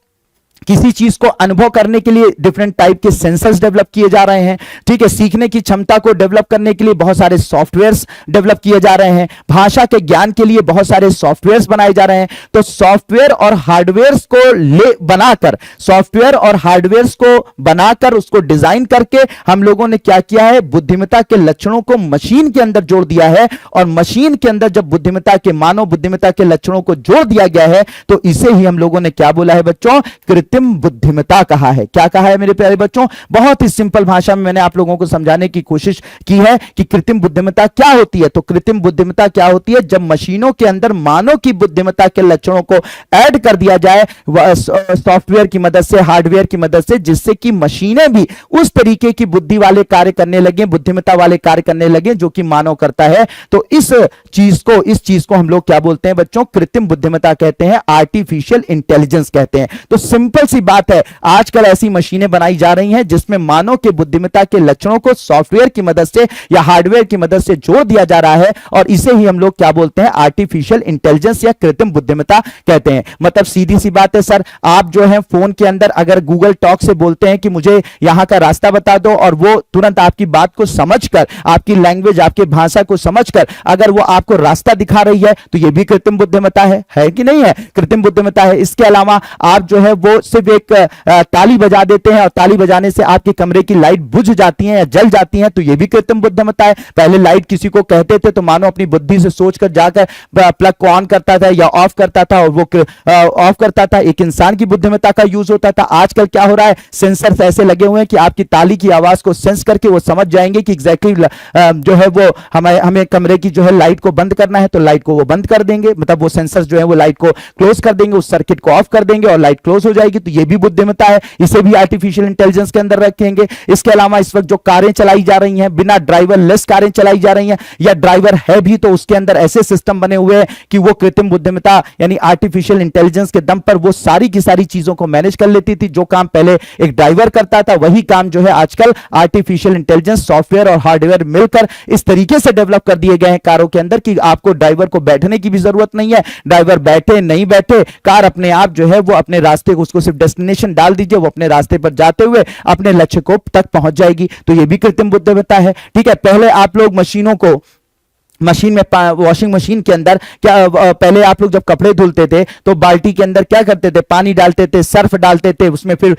किसी चीज को अनुभव करने के लिए डिफरेंट टाइप के सेंसर्स डेवलप किए जा रहे हैं। ठीक है, सीखने की क्षमता को डेवलप करने के लिए बहुत सारे सॉफ्टवेयर्स डेवलप किए जा रहे हैं। भाषा के ज्ञान के लिए बहुत सारे सॉफ्टवेयर्स बनाए जा रहे हैं। तो सॉफ्टवेयर और हार्डवेयर्स को सॉफ्टवेयर और हार्डवेयर्स को बनाकर उसको डिजाइन करके हम लोगों ने क्या किया है? बुद्धिमत्ता के लक्षणों को मशीन के अंदर जोड़ दिया है। और मशीन के अंदर जब बुद्धिमत्ता के, मानव बुद्धिमत्ता के लक्षणों को जोड़ दिया गया है, तो इसे ही हम लोगों ने क्या बोला है बच्चों? कृत्रिम बुद्धिमत्ता कहा है। क्या कहा है मेरे प्यारे बच्चों? बहुत ही सिंपल भाषा में मैंने आप लोगों को समझाने की कोशिश की है कि कृत्रिम बुद्धिमत्ता क्या होती है। तो कृत्रिम बुद्धिमत्ता क्या होती है? जब मशीनों के अंदर मानव की बुद्धिमत्ता के लक्षणों को ऐड कर दिया जाए सॉफ्टवेयर की मदद से, हार्डवेयर की मदद से, जिससे कि मशीनें भी उस तरीके की बुद्धि वाले कार्य करने लगे, बुद्धिमत्ता वाले कार्य करने लगे जो कि मानव करता है। तो इस चीज को हम लोग क्या बोलते हैं बच्चों? कृत्रिम बुद्धिमत्ता कहते हैं, आर्टिफिशियल इंटेलिजेंस कहते हैं। तो सिंपल सी बात है, आजकल ऐसी मशीनें बनाई जा रही हैं जिसमें मानव के बुद्धिमत्ता के लक्षणों को सॉफ्टवेयर की मदद से या हार्डवेयर की मदद से जोड़ दिया जा रहा है, और इसे ही हम लोग क्या बोलते हैं? आर्टिफिशियल इंटेलिजेंस या कृत्रिम बुद्धिमत्ता कहते हैं। मतलब सीधी सी बात है सर, आप जो है फोन के अंदर अगर गूगल टॉक से बोलते हैं कि मुझे यहां का रास्ता बता दो, और वो तुरंत आपकी बात को समझकर, आपकी लैंग्वेज, आपकी भाषा को समझकर अगर वो आपको रास्ता दिखा रही है, तो ये भी कृत्रिम बुद्धिमत्ता है कि नहीं है? कृत्रिम बुद्धिमत्ता है। इसके अलावा आप जो है वो सिर्फ एक ताली बजा देते हैं और ताली बजाने से आपके कमरे की लाइट बुझ जाती है या जल जाती है, तो यह भी कृत्रिम बुद्धिमत्ता है। पहले लाइट किसी को कहते थे तो मानो अपनी बुद्धि से सोचकर जाकर प्लग को ऑन करता था या ऑफ करता था, और वो ऑफ करता था, एक इंसान की बुद्धिमत्ता का यूज होता था। आजकल क्या हो रहा है, सेंसर्स ऐसे लगे हुए हैं कि आपकी ताली की आवाज को सेंस करके वो समझ जाएंगे कि एग्जैक्टली जो है वो हमें कमरे की जो है लाइट को बंद करना है, तो लाइट को वो बंद कर देंगे, मतलब वो सेंसर्स जो है वो लाइट को क्लोज कर देंगे, उस सर्किट को ऑफ कर देंगे और लाइट क्लोज हो जाएगी। तो ये भी बुद्धिमत्ता है, इसे भी आर्टिफिशियल इंटेलिजेंस के अंदर रखेंगे। इसके अलावा इस वक्त जो कारें चलाई जा रही हैं, बिना ड्राइवर लेस कारें चलाई जा रही हैं, या ड्राइवर है भी तो उसके अंदर ऐसे सिस्टम बने हुए हैं कि वो कृत्रिम बुद्धिमत्ता यानी आर्टिफिशियल इंटेलिजेंस के दम पर वो सारी की सारी चीजों को मैनेज कर लेती थी। जो काम पहले एक ड्राइवर करता था, वही काम जो है आजकल आर्टिफिशियल इंटेलिजेंस सॉफ्टवेयर और हार्डवेयर मिलकर इस तरीके से डेवलप कर दिए गए हैं कारों के अंदर कि आपको ड्राइवर को बैठने की भी जरूरत नहीं है। ड्राइवर बैठे नहीं बैठे, कार अपने आप जो है वो अपने रास्ते को, उसको सिर्फ डेस्टिनेशन डाल दीजिए, वो अपने रास्ते पर जाते हुए अपने लक्ष्य को तक पहुंच जाएगी। तो ये भी कृत्रिम बुद्धिमत्ता है। ठीक है, पहले आप लोग मशीनों को मशीन में वॉशिंग मशीन के अंदर क्या, पहले आप लोग जब कपड़े धुलते थे तो बाल्टी के अंदर क्या करते थे, पानी डालते थे, सर्फ डालते थे, उसमें फिर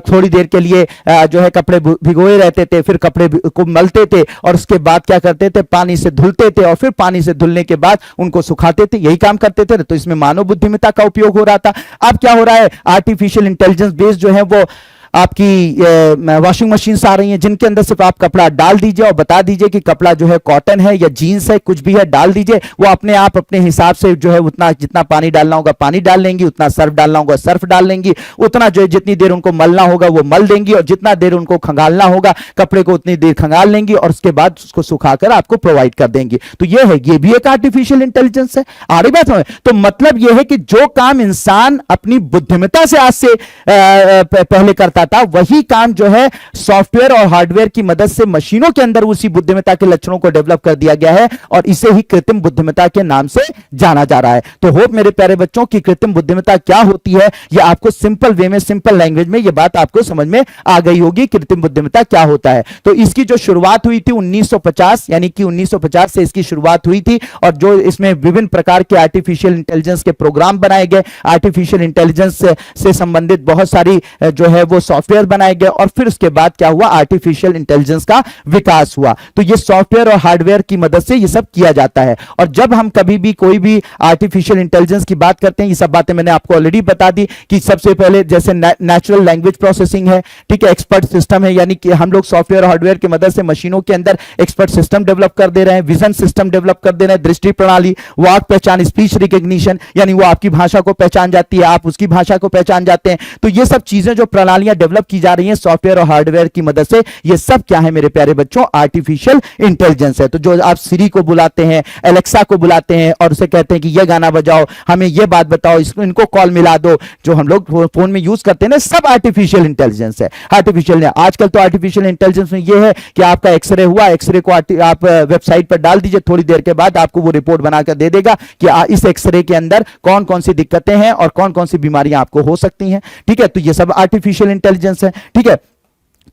थोड़ी देर के लिए जो है कपड़े भिगोए रहते थे, फिर कपड़े को मलते थे और उसके बाद क्या करते थे, पानी से धुलते थे और फिर पानी से धुलने के बाद उनको सुखाते थे, यही काम करते थे। तो इसमें मानव बुद्धिमत्ता का उपयोग हो रहा था। अब क्या हो रहा है, आर्टिफिशियल इंटेलिजेंस बेस्ड जो है वो आपकी वॉशिंग मशीन्स आ रही हैं जिनके अंदर सिर्फ आप कपड़ा डाल दीजिए और बता दीजिए कि कपड़ा जो है कॉटन है या जीन्स है, कुछ भी है, डाल दीजिए, वो अपने आप अपने हिसाब से जो है उतना जितना पानी डालना होगा पानी डाल लेंगी, उतना सर्फ डालना होगा सर्फ डाल लेंगी, उतना जो है जितनी देर उनको मलना होगा वो मल देंगी, और जितना देर उनको खंगालना होगा कपड़े को उतनी देर खंगाल लेंगी और उसके बाद उसको सुखाकर आपको प्रोवाइड कर देंगी। तो ये है, ये भी एक आर्टिफिशियल इंटेलिजेंस है। आ रही बात है? तो मतलब ये है कि जो काम इंसान अपनी बुद्धिमत्ता से आज से पहले करता था, वही काम जो है सॉफ्टवेयर और हार्डवेयर की मदद से मशीनों के अंदर उसी बुद्धिमत्ता के लक्षणों को डेवलप कर दिया गया है और इसे ही कृत्रिम बुद्धिमत्ता के नाम से जाना जा रहा है। तो होप मेरे प्यारे बच्चों की कृत्रिम बुद्धिमत्ता क्या होती है, यह आपको सिंपल वे में, सिंपल लैंग्वेज में यह बात आपको समझ में आ गई होगी। कृत्रिम बुद्धिमत्ता क्या होता है? तो इसकी जो शुरुआत हुई थी 1950, यानी कि 1950 से इसकी शुरुआत हुई थी, और जो इसमें विभिन्न प्रकार के आर्टिफिशियल इंटेलिजेंस के प्रोग्राम बनाए गए, आर्टिफिशियल इंटेलिजेंस से संबंधित बहुत सारी जो है वो सॉफ्टवेयर बनाए गए, और फिर उसके बाद क्या हुआ, आर्टिफिशियल इंटेलिजेंस का विकास हुआ। तो ये सॉफ्टवेयर और हार्डवेयर की मदद से ये सब किया जाता है। और जब हम कभी भी कोई भी आर्टिफिशियल इंटेलिजेंस की बात करते हैं, ये सब बातें मैंने आपको ऑलरेडी बता दी कि सबसे पहले जैसे नेचुरल लैंग्वेज प्रोसेसिंग है, ठीक है, एक्सपर्ट सिस्टम है, यानी कि हम लोग सॉफ्टवेयर और हार्डवेयर की मदद से मशीनों के अंदर एक्सपर्ट सिस्टम डेवलप कर दे रहे हैं, विजन सिस्टम डेवलप कर दे रहे हैं, दृष्टि प्रणाली, वाक पहचान, स्पीच रिकॉग्निशन, यानी वो आपकी भाषा को पहचान जाती है, आप उसकी भाषा को पहचान जाते हैं। तो ये सब चीजें जो प्रणालियां डेवलप की जा रही हैं सॉफ्टवेयर और हार्डवेयर की मदद से, ये सब क्या है मेरे प्यारे बच्चों, आर्टिफिशियल इंटेलिजेंस है। तो जो आप सिरी को बुलाते हैं, एलेक्सा को बुलाते हैं और उसे कहते हैं कि ये गाना बजाओ, हमें ये बात बताओ, इसको इनको कॉल मिला दो, जो हम लोग फोन में यूज करते हैं ना, सब आर्टिफिशियल इंटेलिजेंस है। आर्टिफिशियल है आजकल तो आर्टिफिशियल इंटेलिजेंस में ये है कि आपका एक्सरे हुआ, एक्सरे को आप वेबसाइट पर डाल दीजिए, थोड़ी देर के बाद आपको वो रिपोर्ट बनाकर दे देगा कि इस एक्सरे के अंदर कौन कौन सी दिक्कतें हैं और कौन कौन सी बीमारियां आपको हो सकती हैं। ठीक है, तो ये सब आर्टिफिशियल इंटेलिजेंस है। ठीक है,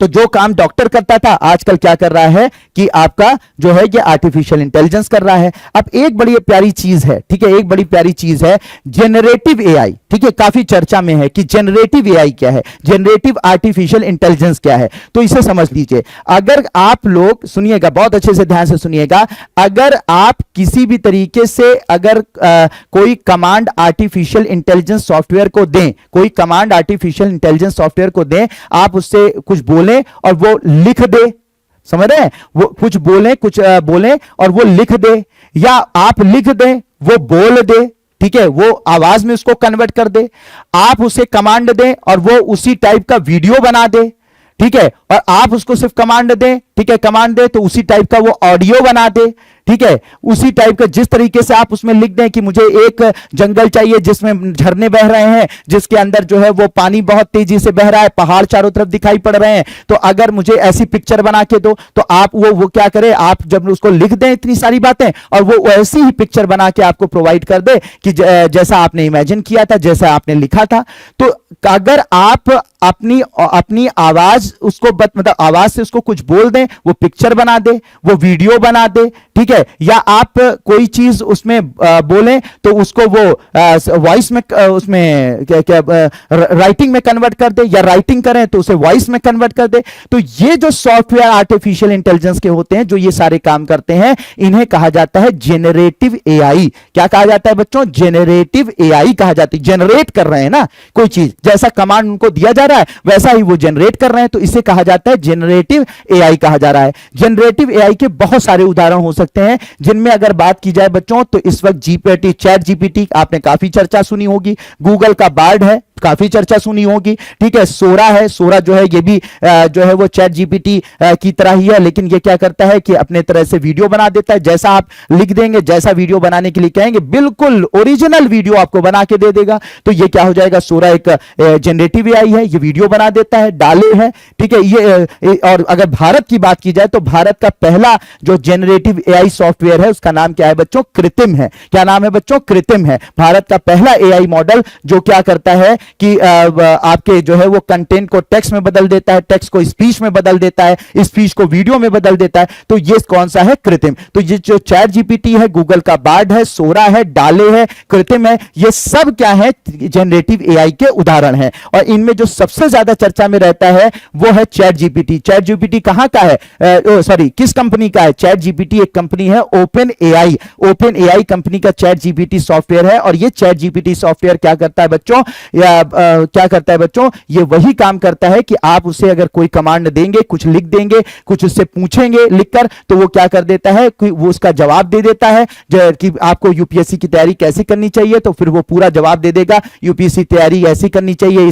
तो जो काम डॉक्टर करता था आजकल क्या कर रहा है कि आपका जो है ये आर्टिफिशियल इंटेलिजेंस कर रहा है। अब एक बड़ी प्यारी चीज है, ठीक है, एक बड़ी प्यारी चीज है जेनरेटिव एआई। ठीक है, काफी चर्चा में है कि जेनरेटिव एआई क्या है, जेनरेटिव आर्टिफिशियल इंटेलिजेंस क्या है। तो इसे समझ लीजिए, अगर आप लोग सुनिएगा, बहुत अच्छे से ध्यान से सुनिएगा, अगर आप किसी भी तरीके से अगर कोई कमांड आर्टिफिशियल इंटेलिजेंस सॉफ्टवेयर को दें, कोई कमांड आर्टिफिशियल इंटेलिजेंस सॉफ्टवेयर को दें, आप उससे कुछ बोले और वो लिख दे, समझ रहे हैं, वो कुछ बोले और वो लिख दे, या आप लिख दें वो बोल दे, ठीक है, वो आवाज में उसको कन्वर्ट कर दे, आप उसे कमांड दें और वो उसी टाइप का वीडियो बना दे, ठीक है, और आप उसको सिर्फ कमांड दें, ठीक है, कमांड दे तो उसी टाइप का वो ऑडियो बना दे, ठीक है, उसी टाइप का, जिस तरीके से आप उसमें लिख दें कि मुझे एक जंगल चाहिए जिसमें झरने बह रहे हैं, जिसके अंदर जो है वो पानी बहुत तेजी से बह रहा है, पहाड़ चारों तरफ दिखाई पड़ रहे हैं, तो अगर मुझे ऐसी पिक्चर बना के दो, तो आप वो क्या करें, आप जब उसको लिख दें इतनी सारी बातें और वो ऐसी ही पिक्चर बना के आपको प्रोवाइड कर दे कि जैसा आपने इमेजिन किया था, जैसा आपने लिखा था। तो अगर आप अपनी आवाज उसको मतलब आवाज से उसको कुछ बोल दें, वो पिक्चर बना दे, वो वीडियो बना दे, ठीक है, है, या आप कोई चीज उसमें बोलें तो उसको वो वॉइस में उसमें क्या राइटिंग में कन्वर्ट कर दे, या राइटिंग करें तो उसे वॉइस में कन्वर्ट कर दे। तो ये जो सॉफ्टवेयर आर्टिफिशियल इंटेलिजेंस के होते हैं जो ये सारे काम करते हैं, इन्हें कहा जाता है जेनरेटिव एआई। क्या कहा जाता है बच्चों? जेनरेटिव एआई कहा जाता है। जनरेट कर रहे हैं ना कोई चीज, जैसा कमांड उनको दिया जा रहा है वैसा ही वो जनरेट कर रहे हैं, तो इसे कहा जाता है जेनरेटिव एआई कहा जा रहा है। जनरेटिव एआई के बहुत सारे उदाहरण हो सकते हैं, जिनमें अगर बात की जाए बच्चों तो इस वक्त जीपीटी, चैट जीपीटी आपने काफी चर्चा सुनी होगी, गूगल का बार्ड है, काफी चर्चा सुनी होगी, ठीक है। सोरा है, सोरा जो है ये भी जो है वो चैट जीपीटी की तरह ही है, लेकिन ये क्या करता है कि अपने तरह से वीडियो बना देता है। जैसा आप लिख देंगे, जैसा वीडियो बनाने के लिए कहेंगे, बिल्कुल ओरिजिनल वीडियो आपको बना के दे देगा। तो ये क्या हो जाएगा? सोरा एक जनरेटिव एआई है, ये वीडियो बना देता है, डाले है, ठीक है। ये और अगर भारत की बात की जाए तो भारत का पहला जो जनरेटिव एआई सॉफ्टवेयर है उसका नाम क्या है बच्चों? कृत्रिम है। क्या नाम है बच्चों? कृत्रिम है। भारत का पहला एआई मॉडल जो क्या करता है कि आपके जो है वो कंटेंट को टेक्स्ट में बदल देता है, टेक्स्ट को स्पीच में बदल देता है, स्पीच को वीडियो में बदल देता है। तो ये कौन सा है? कृत्रिम। तो ये जो चैट जीपीटी है, गूगल का बार्ड है, सोरा है, डाले है, कृत्रिम है, ये सब क्या है? जनरेटिव एआई के उदाहरण है। और इनमें जो सबसे ज्यादा चर्चा में रहता है वो है चैट जीपीटी। चैट जीपीटी कहां का है? सॉरी, किस कंपनी का है? चैट जीपीटी एक कंपनी है, open AI. Open AI company का चैट जीपीटी सॉफ्टवेयर है। और ये चैट जीपीटी सॉफ्टवेयर क्या करता है बच्चों? क्या करता है बच्चों? ये वही काम करता है कि आप उसे अगर कोई कमांड देंगे, कुछ लिख देंगे, कुछ उससे पूछेंगे लिखकर, तो वो क्या कर देता है कि वो उसका जवाब दे देता है कि आपको यूपीएससी की तैयारी कैसे करनी चाहिए, तो फिर वो पूरा जवाब दे देगा। यूपीएससी तैयारी ऐसी करनी चाहिए,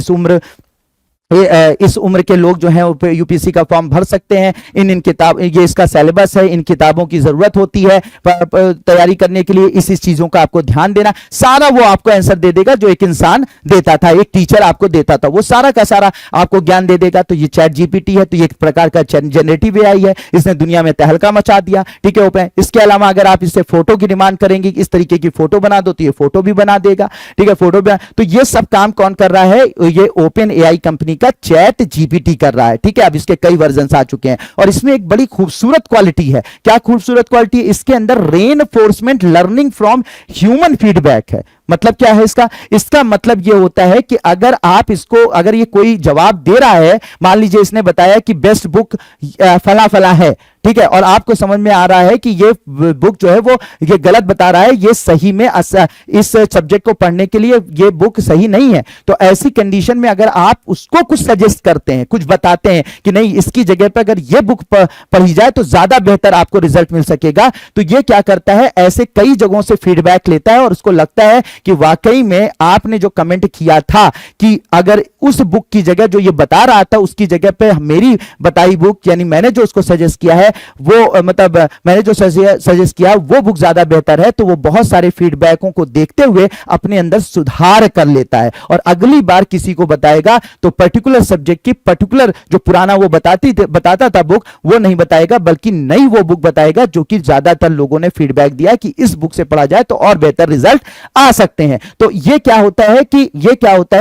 इस उम्र के लोग जो हैं यूपीएससी का फॉर्म भर सकते हैं, इन किताब, ये इसका सिलेबस है, इन किताबों की जरूरत होती है तैयारी करने के लिए, इस चीजों का आपको ध्यान देना, सारा वो आपको आंसर दे देगा जो एक इंसान देता था, एक टीचर आपको देता था, वो सारा का सारा आपको ज्ञान दे देगा। तो ये चैट जीपीटी है, तो ये एक प्रकार का जनरेटिव एआई है, इसने दुनिया में तहलका मचा दिया, ठीक है ओपन। इसके अलावा अगर आप इससे फोटो की डिमांड करेंगे, इस तरीके की फोटो बना दो, तो ये फोटो भी बना देगा, ठीक है, फोटो भी। तो ये सब काम कौन कर रहा है? ये ओपन एआई कंपनी का चैट जीपीटी कर रहा है, ठीक है। अब इसके कई वर्जन आ चुके हैं और इसमें एक बड़ी खूबसूरत क्वालिटी है। क्या खूबसूरत क्वालिटी? इसके अंदर reinforcement learning from human feedback है। मतलब क्या है इसका मतलब यह होता है कि अगर आप इसको, अगर ये कोई जवाब दे रहा है, मान लीजिए इसने बताया कि बेस्ट बुक फला फला है, ठीक है, और आपको समझ में आ रहा है कि ये बुक जो है वो ये गलत बता रहा है, ये सही में इस सब्जेक्ट को पढ़ने के लिए ये बुक सही नहीं है, तो ऐसी कंडीशन में अगर आप उसको कुछ सजेस्ट करते हैं, कुछ बताते हैं कि नहीं इसकी जगह पर अगर ये बुक पढ़ी जाए तो ज्यादा बेहतर आपको रिजल्ट मिल सकेगा, तो ये क्या करता है? ऐसे कई जगहों से फीडबैक लेता है और उसको लगता है कि वाकई में आपने जो कमेंट किया था कि अगर उस बुक की जगह जो ये बता रहा था उसकी जगह पे मेरी बताई बुक, यानी मैंने जो उसको सजेस्ट किया है वो, मतलब मैंने जो सजेस्ट किया वो बुक ज्यादा बेहतर है, तो वो बहुत सारे फीडबैकों को देखते हुए अपने अंदर सुधार कर लेता है और अगली बार किसी को बताएगा तो पर्टिकुलर सब्जेक्ट की पर्टिकुलर जो पुराना वो बताता था बुक, वो नहीं बताएगा, बल्कि नई वो बुक बताएगा जो कि ज्यादातर लोगों ने फीडबैक दिया कि इस बुक से पढ़ा जाए तो और बेहतर रिजल्ट आ सकते हैं। तो ये क्या होता है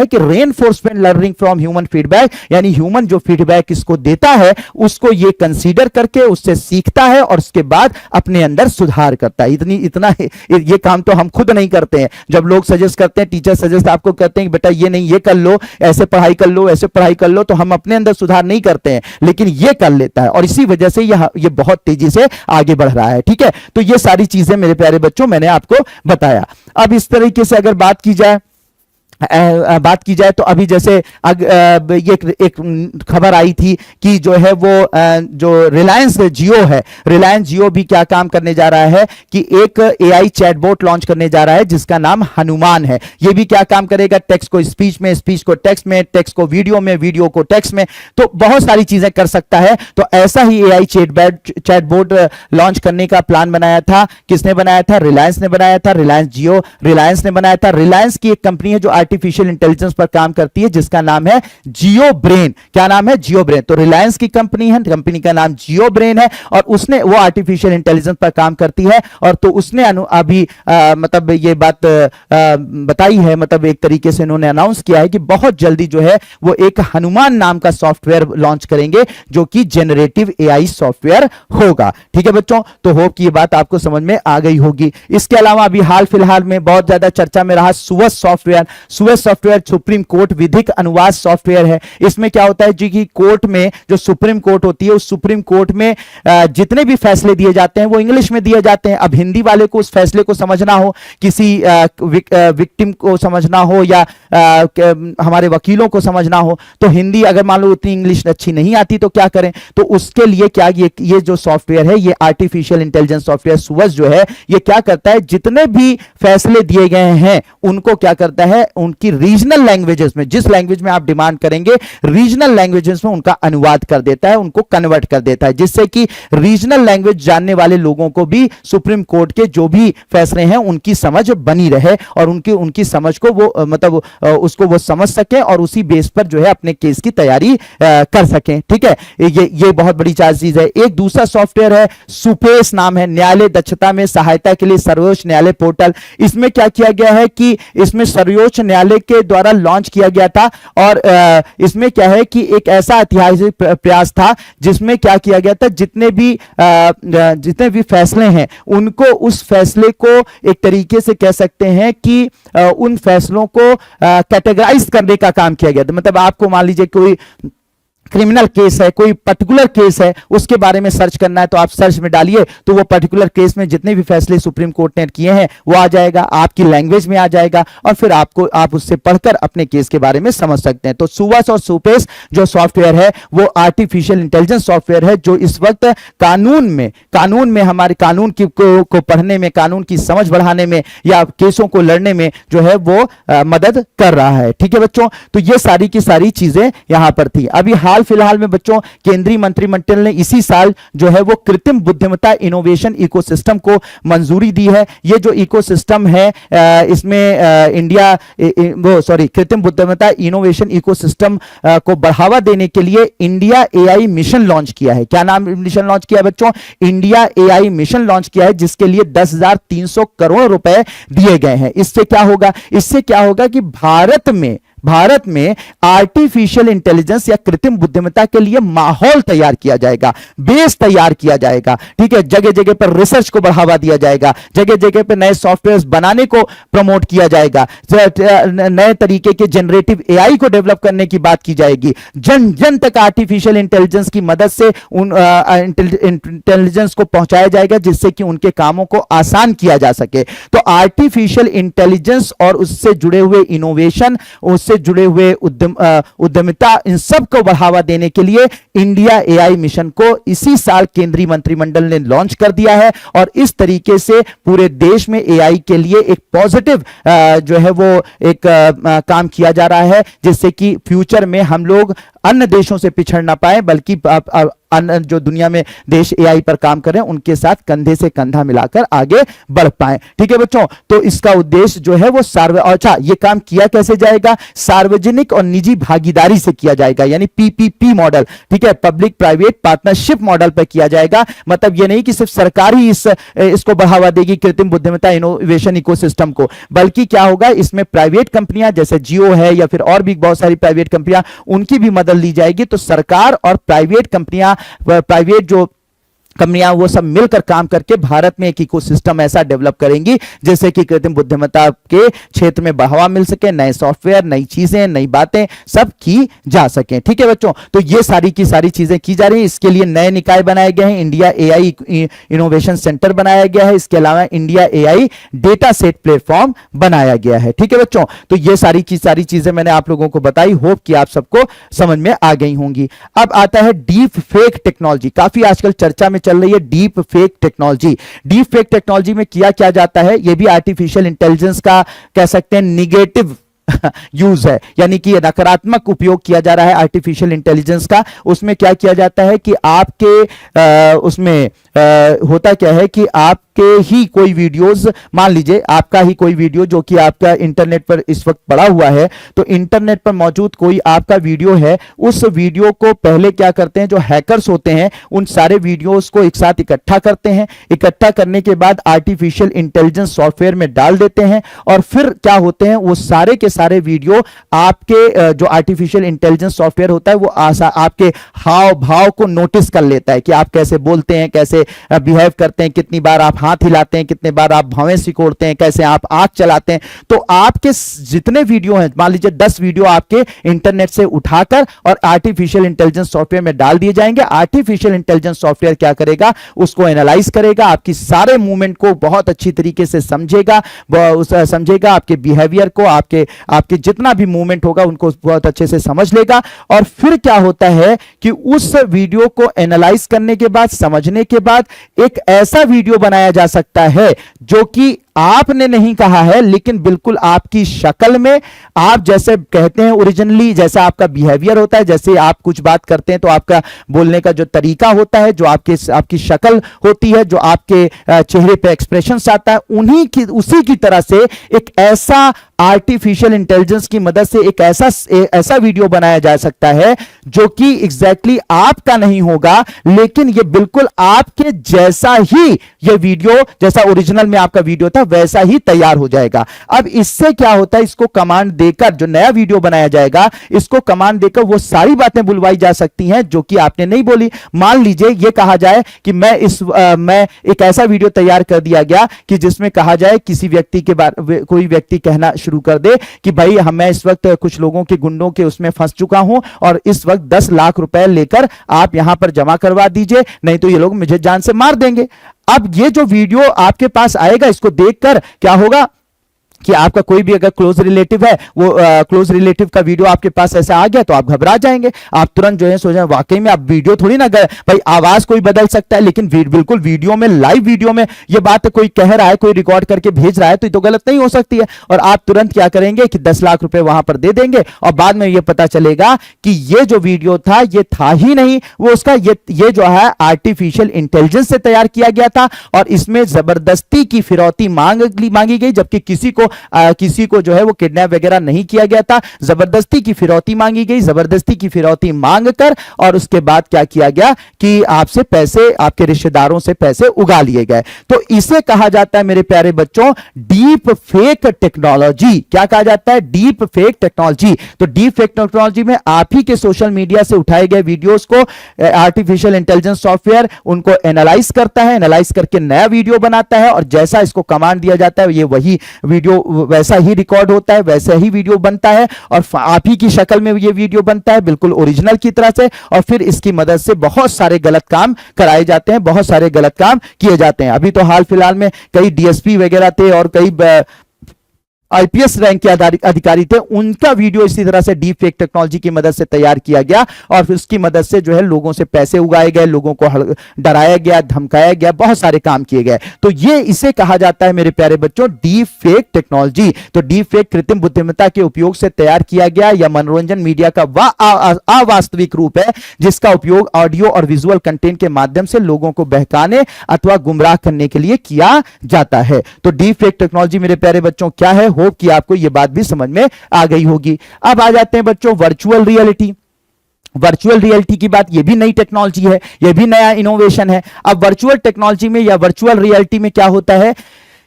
कि reinforcement learning from human feedback, यानी ह्यूमन जो फीडबैक इसको देता है उसको ये कंसीडर करके उससे सीखता है और उसके बाद अपने अंदर सुधार करता है। इतना ये काम तो हम खुद नहीं करते हैं। जब लोग सजेस्ट करते हैं, टीचर सजेस्ट आपको करते हैं कि बेटा ये नहीं, ये कर लो, ऐसे पढ़ाई कर लो, ऐसे पढ़ाई कर लो, तो हम अपने अंदर सुधार नहीं करते हैं, लेकिन ये कर लेता है और इसी वजह से ये बहुत तेजी से आगे बढ़ रहा है, ठीक है। तो ये सारी चीजें मेरे प्यारे बच्चों मैंने आपको बताया। अब इस तरीके से अगर बात की जाए तो अभी जैसे एक खबर आई थी कि जो है वो जो रिलायंस जियो है, रिलायंस जियो भी क्या काम करने जा रहा है कि एक एआई चैटबॉट लॉन्च करने जा रहा है जिसका नाम हनुमान है। ये भी क्या काम करेगा? टेक्स्ट को स्पीच में, स्पीच को टेक्स्ट में, टेक्स्ट को वीडियो में, वीडियो को टेक्स्ट में, तो बहुत सारी चीजें कर सकता है। तो ऐसा ही एआई चैटबॉट लॉन्च करने का प्लान बनाया था। किसने बनाया था? रिलायंस ने बनाया था। रिलायंस जियो रिलायंस ने बनाया था। रिलायंस की एक कंपनी है जो आर्टिफिशियल इंटेलिजेंस पर काम करती है जिसका नाम है जियो ब्रेन। क्या नाम है? जियो ब्रेन। तो रिलायंस की कंपनी है, कंपनी का नाम जियो ब्रेन है और उसने वो आर्टिफिशियल इंटेलिजेंस पर काम करती है। और तो उसने अभी मतलब ये बात बताई है, मतलब एक तरीके से उन्होंने अनाउंस किया है कि बहुत जल्दी जो है वो एक हनुमान नाम का सॉफ्टवेयर लॉन्च करेंगे जो कि जेनरेटिव एआई सॉफ्टवेयर होगा। ठीक है बच्चों, तो होप कि ये बात आपको समझ में आ गई होगी। इसके अलावा अभी हाल फिलहाल में बहुत ज्यादा चर्चा में रहा सुवस सॉफ्टवेयर। सुवस सॉफ्टवेयर सुप्रीम कोर्ट विधिक अनुवाद सॉफ्टवेयर है। इसमें क्या होता है जी कि कोर्ट में जो सुप्रीम कोर्ट होती है उस सुप्रीम कोर्ट में जितने भी फैसले दिए जाते हैं वो इंग्लिश में दिए जाते हैं। अब हिंदी वाले को उस फैसले को समझना हो, किसी विक्टिम को समझना हो या हमारे वकीलों को समझना हो, तो हिंदी अगर मान लो उतनी इंग्लिश अच्छी नहीं आती तो क्या करें? तो उसके लिए क्या ये जो सॉफ्टवेयर है, ये आर्टिफिशियल इंटेलिजेंस सॉफ्टवेयर सुवस जो है ये क्या करता है, जितने भी फैसले दिए गए हैं उनको क्या करता है, उनकी रीजनल लैंग्वेजेस में, जिस लैंग्वेज में आप डिमांड करेंगे रीजनल लैंग्वेजेस में उनका अनुवाद कर देता है, उनको कन्वर्ट कर देता है, जिससे कि रीजनल लैंग्वेज जानने वाले लोगों को भी सुप्रीम कोर्ट के जो भी फैसले हैं उनकी समझ बनी रहे और उनकी समझ को वो मतलब उसको वो समझ सके और उसी बेस पर जो है अपने केस की तैयारी कर सकें। ठीक है, ये बहुत बड़ी चीज है। एक दूसरा सॉफ्टवेयर है सुपेस नाम है, न्यायालय दक्षता में सहायता के लिए सर्वोच्च न्यायालय पोर्टल। इसमें क्या किया गया है कि इसमें सर्वोच्च न्यायालय के द्वारा लॉन्च किया गया था और इसमें क्या है कि एक ऐसा ऐतिहासिक प्रयास था जिसमें क्या किया गया था, जितने भी फैसले हैं उनको, उस फैसले को एक तरीके से कह सकते हैं कि उन फैसलों को कैटेगराइज करने का काम किया गया था। मतलब आपको मान लीजिए कोई क्रिमिनल केस है, कोई पर्टिकुलर केस है, उसके बारे में सर्च करना है तो आप सर्च में डालिए तो वो पर्टिकुलर केस में जितने भी फैसले सुप्रीम कोर्ट ने किए हैं वो आ जाएगा, आपकी लैंग्वेज में आ जाएगा और फिर आप उससे पढ़कर अपने केस के बारे में समझ सकते हैं। तो सुवस और सुपेस जो सॉफ्टवेयर है वो आर्टिफिशियल इंटेलिजेंस सॉफ्टवेयर है जो इस वक्त कानून में हमारे कानून को पढ़ने में, कानून की समझ बढ़ाने में या केसों को लड़ने में जो है वो मदद कर रहा है। ठीक है बच्चों, तो ये सारी की सारी चीजें यहां पर थी। अभी हाल फिलहाल में बच्चों केंद्रीय मंत्रिमंडल ने इसी साल जो है वो कृत्रिम बुद्धिमत्ता इनोवेशन इकोसिस्टम को मंजूरी दी है। ये जो इकोसिस्टम है इसमें कृत्रिम बुद्धिमत्ता इनोवेशन इकोसिस्टम को बढ़ावा देने के लिए इंडिया एआई मिशन लॉन्च किया है। क्या नाम मिशन लॉन्च किया है बच्चों? इंडिया एआई मिशन लॉन्च किया है जिसके लिए 10,300 करोड़ रुपए दिए गए हैं। इससे क्या होगा कि भारत में आर्टिफिशियल इंटेलिजेंस या कृत्रिम बुद्धिमत्ता के लिए माहौल तैयार किया जाएगा, बेस तैयार किया जाएगा। ठीक है, जगह जगह पर रिसर्च को बढ़ावा दिया जाएगा, जगह जगह पर नए सॉफ्टवेयर बनाने को प्रमोट किया जाएगा, नए तरीके के जनरेटिव एआई को डेवलप करने की बात की जाएगी। जन जन तक आर्टिफिशियल इंटेलिजेंस की मदद से उन इंटेलिजेंस को पहुंचाया जाएगा जिससे कि उनके कामों को आसान किया जा सके। तो आर्टिफिशियल इंटेलिजेंस और उससे जुड़े हुए इनोवेशन, उससे जुड़े हुए उद्यमिता, इन सब को बढ़ावा देने के लिए इंडिया एआई मिशन को इसी साल केंद्रीय मंत्रिमंडल ने लॉन्च कर दिया है और इस तरीके से पूरे देश में एआई के लिए एक पॉजिटिव जो है वो एक काम किया जा रहा है जिससे कि फ्यूचर में हम लोग अन्य देशों से पिछड़ ना पाए बल्कि अन्य जो दुनिया में देश एआई पर काम कर रहे हैं उनके साथ कंधे से कंधा मिलाकर आगे बढ़ पाए। ठीक है बच्चों, तो इसका उद्देश्य जो है वो अच्छा ये काम किया कैसे जाएगा? सार्वजनिक और निजी भागीदारी से किया जाएगा, यानी पीपीपी मॉडल। ठीक है, पब्लिक प्राइवेट पार्टनरशिप मॉडल पर किया जाएगा। मतलब ये नहीं कि सिर्फ सरकार ही इसको बढ़ावा देगी कृत्रिम बुद्धिमत्ता इनोवेशन इकोसिस्टम को, बल्कि क्या होगा इसमें प्राइवेट कंपनियां जैसे जियो है या फिर और भी बहुत सारी प्राइवेट कंपनियां, उनकी भी मदद ली जाएगी। तो सरकार और प्राइवेट कंपनियां, प्राइवेट जो कंपनियां वो सब मिलकर काम करके भारत में एक इकोसिस्टम ऐसा डेवलप करेंगी जैसे कि कृत्रिम बुद्धिमत्ता के क्षेत्र में बढ़ावा मिल सके, नए सॉफ्टवेयर, नई चीजें, नई बातें सब की जा सके। ठीक है बच्चों, तो ये सारी की सारी चीजें की जा रही हैं। इसके लिए नए निकाय बनाए गए हैं, इंडिया एआई इनोवेशन सेंटर बनाया गया है, इसके अलावा India AI data set platform बनाया गया है। ठीक है बच्चों, तो ये सारी की सारी चीजें मैंने आप लोगों को बताई, होप कि आप सबको समझ में आ गई होंगी। अब आता है डीप फेक टेक्नोलॉजी, काफी आजकल चर्चा में चल रही है deep fake technology. Deep fake technology में किया क्या जाता है, यह भी आर्टिफिशियल इंटेलिजेंस का कह सकते हैं निगेटिव यूज है, यानी कि नकारात्मक उपयोग किया जा रहा है आर्टिफिशियल इंटेलिजेंस का। उसमें क्या किया जाता है कि आपके उसमें होता क्या है कि आपके ही कोई वीडियोस, मान लीजिए आपका ही कोई वीडियो जो कि आपका इंटरनेट पर इस वक्त पड़ा हुआ है, तो इंटरनेट पर मौजूद कोई आपका वीडियो है, उस वीडियो को पहले क्या करते हैं, जो हैकर्स होते हैं उन सारे वीडियोस को एक साथ इकट्ठा करते हैं। इकट्ठा करने के बाद आर्टिफिशियल इंटेलिजेंस सॉफ्टवेयर में डाल देते हैं और फिर क्या होते हैं, वो सारे के सारे वीडियो आपके जो आर्टिफिशियल इंटेलिजेंस सॉफ्टवेयर होता है वो आपके हाव भाव को नोटिस कर लेता है कि आप कैसे बोलते हैं, कैसे बिहेव करते हैं, कितनी बार आप हाथ हिलाते हैं, कितने बार आप भवें सिकोड़ते हैं, कैसे आप आंख चलाते हैं। तो आपके जितने वीडियो हैं, मान लीजिए 10 वीडियो आपके इंटरनेट से उठाकर और आर्टिफिशियल इंटेलिजेंस सॉफ्टवेयर में डाल दिए जाएंगे। आर्टिफिशियल इंटेलिजेंस सॉफ्टवेयर क्या करेगा, उसको एनालाइज करेगा, आपकी सारे मूवमेंट को बहुत अच्छी तरीके से समझेगा, आपके बिहेवियर को, आपके जितना भी मूवमेंट होगा उनको बहुत अच्छे से समझ लेगा। और फिर क्या होता है कि उस वीडियो को एनालाइज करने के बाद, समझने के बाद एक ऐसा वीडियो बनाया जा सकता है जो कि आपने नहीं कहा है, लेकिन बिल्कुल आपकी शक्ल में, आप जैसे कहते हैं ओरिजिनली, जैसा आपका बिहेवियर होता है, जैसे आप कुछ बात करते हैं तो आपका बोलने का जो तरीका होता है, जो आपकी शक्ल होती है, जो आपके चेहरे पे एक्सप्रेशंस आता है, उसी की तरह से एक ऐसा आर्टिफिशियल इंटेलिजेंस की मदद से एक ऐसा वीडियो बनाया जा सकता है जो कि एग्जैक्टली आपका नहीं होगा, लेकिन ये बिल्कुल आपके जैसा ही, ये वीडियो जैसा ओरिजिनल में आपका वीडियो था वैसा ही तैयार हो जाएगा। अब इससे क्या होता है, इसको कमांड देकर, जो नया वीडियो बनाया जाएगा, इसको कमांड देकर वो सारी बातें बुलवाई जा सकती हैं जो कि आपने नहीं बोली। मान लीजिए ये कहा जाए कि मैं एक ऐसा वीडियो तैयार कर दिया गया कि जिसमें कहा जाए, किसी व्यक्ति के बारे, कोई व्यक्ति कहना शुरू कर दे कि भाई मैं इस वक्त कुछ लोगों के गुंडों के उसमें फंस चुका हूं और इस वक्त 10 लाख रुपए लेकर आप यहां पर जमा करवा दीजिए, नहीं तो ये लोग मुझे जान से मार देंगे। अब ये जो वीडियो आपके पास आएगा, इसको देखकर क्या होगा कि आपका कोई भी अगर क्लोज रिलेटिव है, वो क्लोज रिलेटिव का वीडियो आपके पास ऐसा आ गया तो आप घबरा जाएंगे। आप तुरंत जो है सोचें वाकई में, आप वीडियो थोड़ी ना गए भाई, आवाज कोई बदल सकता है, लेकिन बिल्कुल वीडियो में, लाइव वीडियो में ये बात कोई कह रहा है, कोई रिकॉर्ड करके भेज रहा है, तो ये तो गलत नहीं हो सकती है। और आप तुरंत क्या करेंगे कि 10 लाख रुपए वहां पर दे देंगे और बाद में ये पता चलेगा कि ये जो वीडियो था ये था ही नहीं, वो उसका ये जो है आर्टिफिशियल इंटेलिजेंस से तैयार किया गया था और इसमें जबरदस्ती की फिरौती मांगी गई, जबकि किसी को जो है वो किडनैप वगैरह नहीं किया गया था। जबरदस्ती की फिरौती मांगी गई, जबरदस्ती की फिरौती मांगकर और उसके बाद क्या किया गया कि आपसे पैसे, आपके रिश्तेदारों से पैसे उगा लिए गए। तो इसे कहा जाता है मेरे प्यारे बच्चों डीप फेक टेक्नोलॉजी। क्या कहा जाता है? Deep fake technology. तो डीप फेक टेक्नोलॉजी में आप ही के सोशल मीडिया से उठाए गए वीडियोस को आर्टिफिशियल इंटेलिजेंस सॉफ्टवेयर उनको एनालाइज करता है, एनालाइज करके नया वीडियो बनाता है और जैसा इसको कमांड दिया जाता है ये वही वीडियो वैसा ही रिकॉर्ड होता है, वैसा ही वीडियो बनता है और आप ही की शक्ल में ये वीडियो बनता है बिल्कुल ओरिजिनल की तरह से। और फिर इसकी मदद से बहुत सारे गलत काम कराए जाते हैं, बहुत सारे गलत काम किए जाते हैं। अभी तो हाल फिलहाल में कई डीएसपी वगैरह थे और कई आईपीएस रैंक के अधिकारी थे, उनका वीडियो इसी तरह से डीप फेक टेक्नोलॉजी की मदद से तैयार किया गया और फिर उसकी मदद से जो है लोगों से पैसे उगाए गए, लोगों को डराया गया, धमकाया गया, बहुत सारे काम किए गए। तो ये इसे कहा जाता है मेरे प्यारे बच्चों डीप फेक टेक्नोलॉजी। तो डीप फेक कृत्रिम बुद्धिमत्ता के उपयोग से तैयार किया गया या मनोरंजन मीडिया का वह अवास्तविक रूप है जिसका उपयोग ऑडियो और विजुअल कंटेंट के माध्यम से लोगों को बहकाने अथवा गुमराह करने के लिए किया जाता है। तो डीप फेक टेक्नोलॉजी मेरे प्यारे बच्चों क्या है, होप कि आपको यह बात भी समझ में आ गई होगी। अब आ जाते हैं बच्चों वर्चुअल रियलिटी। वर्चुअल रियलिटी की बात, यह भी नई टेक्नोलॉजी है, यह भी नया इनोवेशन है। अब वर्चुअल टेक्नोलॉजी में या वर्चुअल रियलिटी में क्या होता है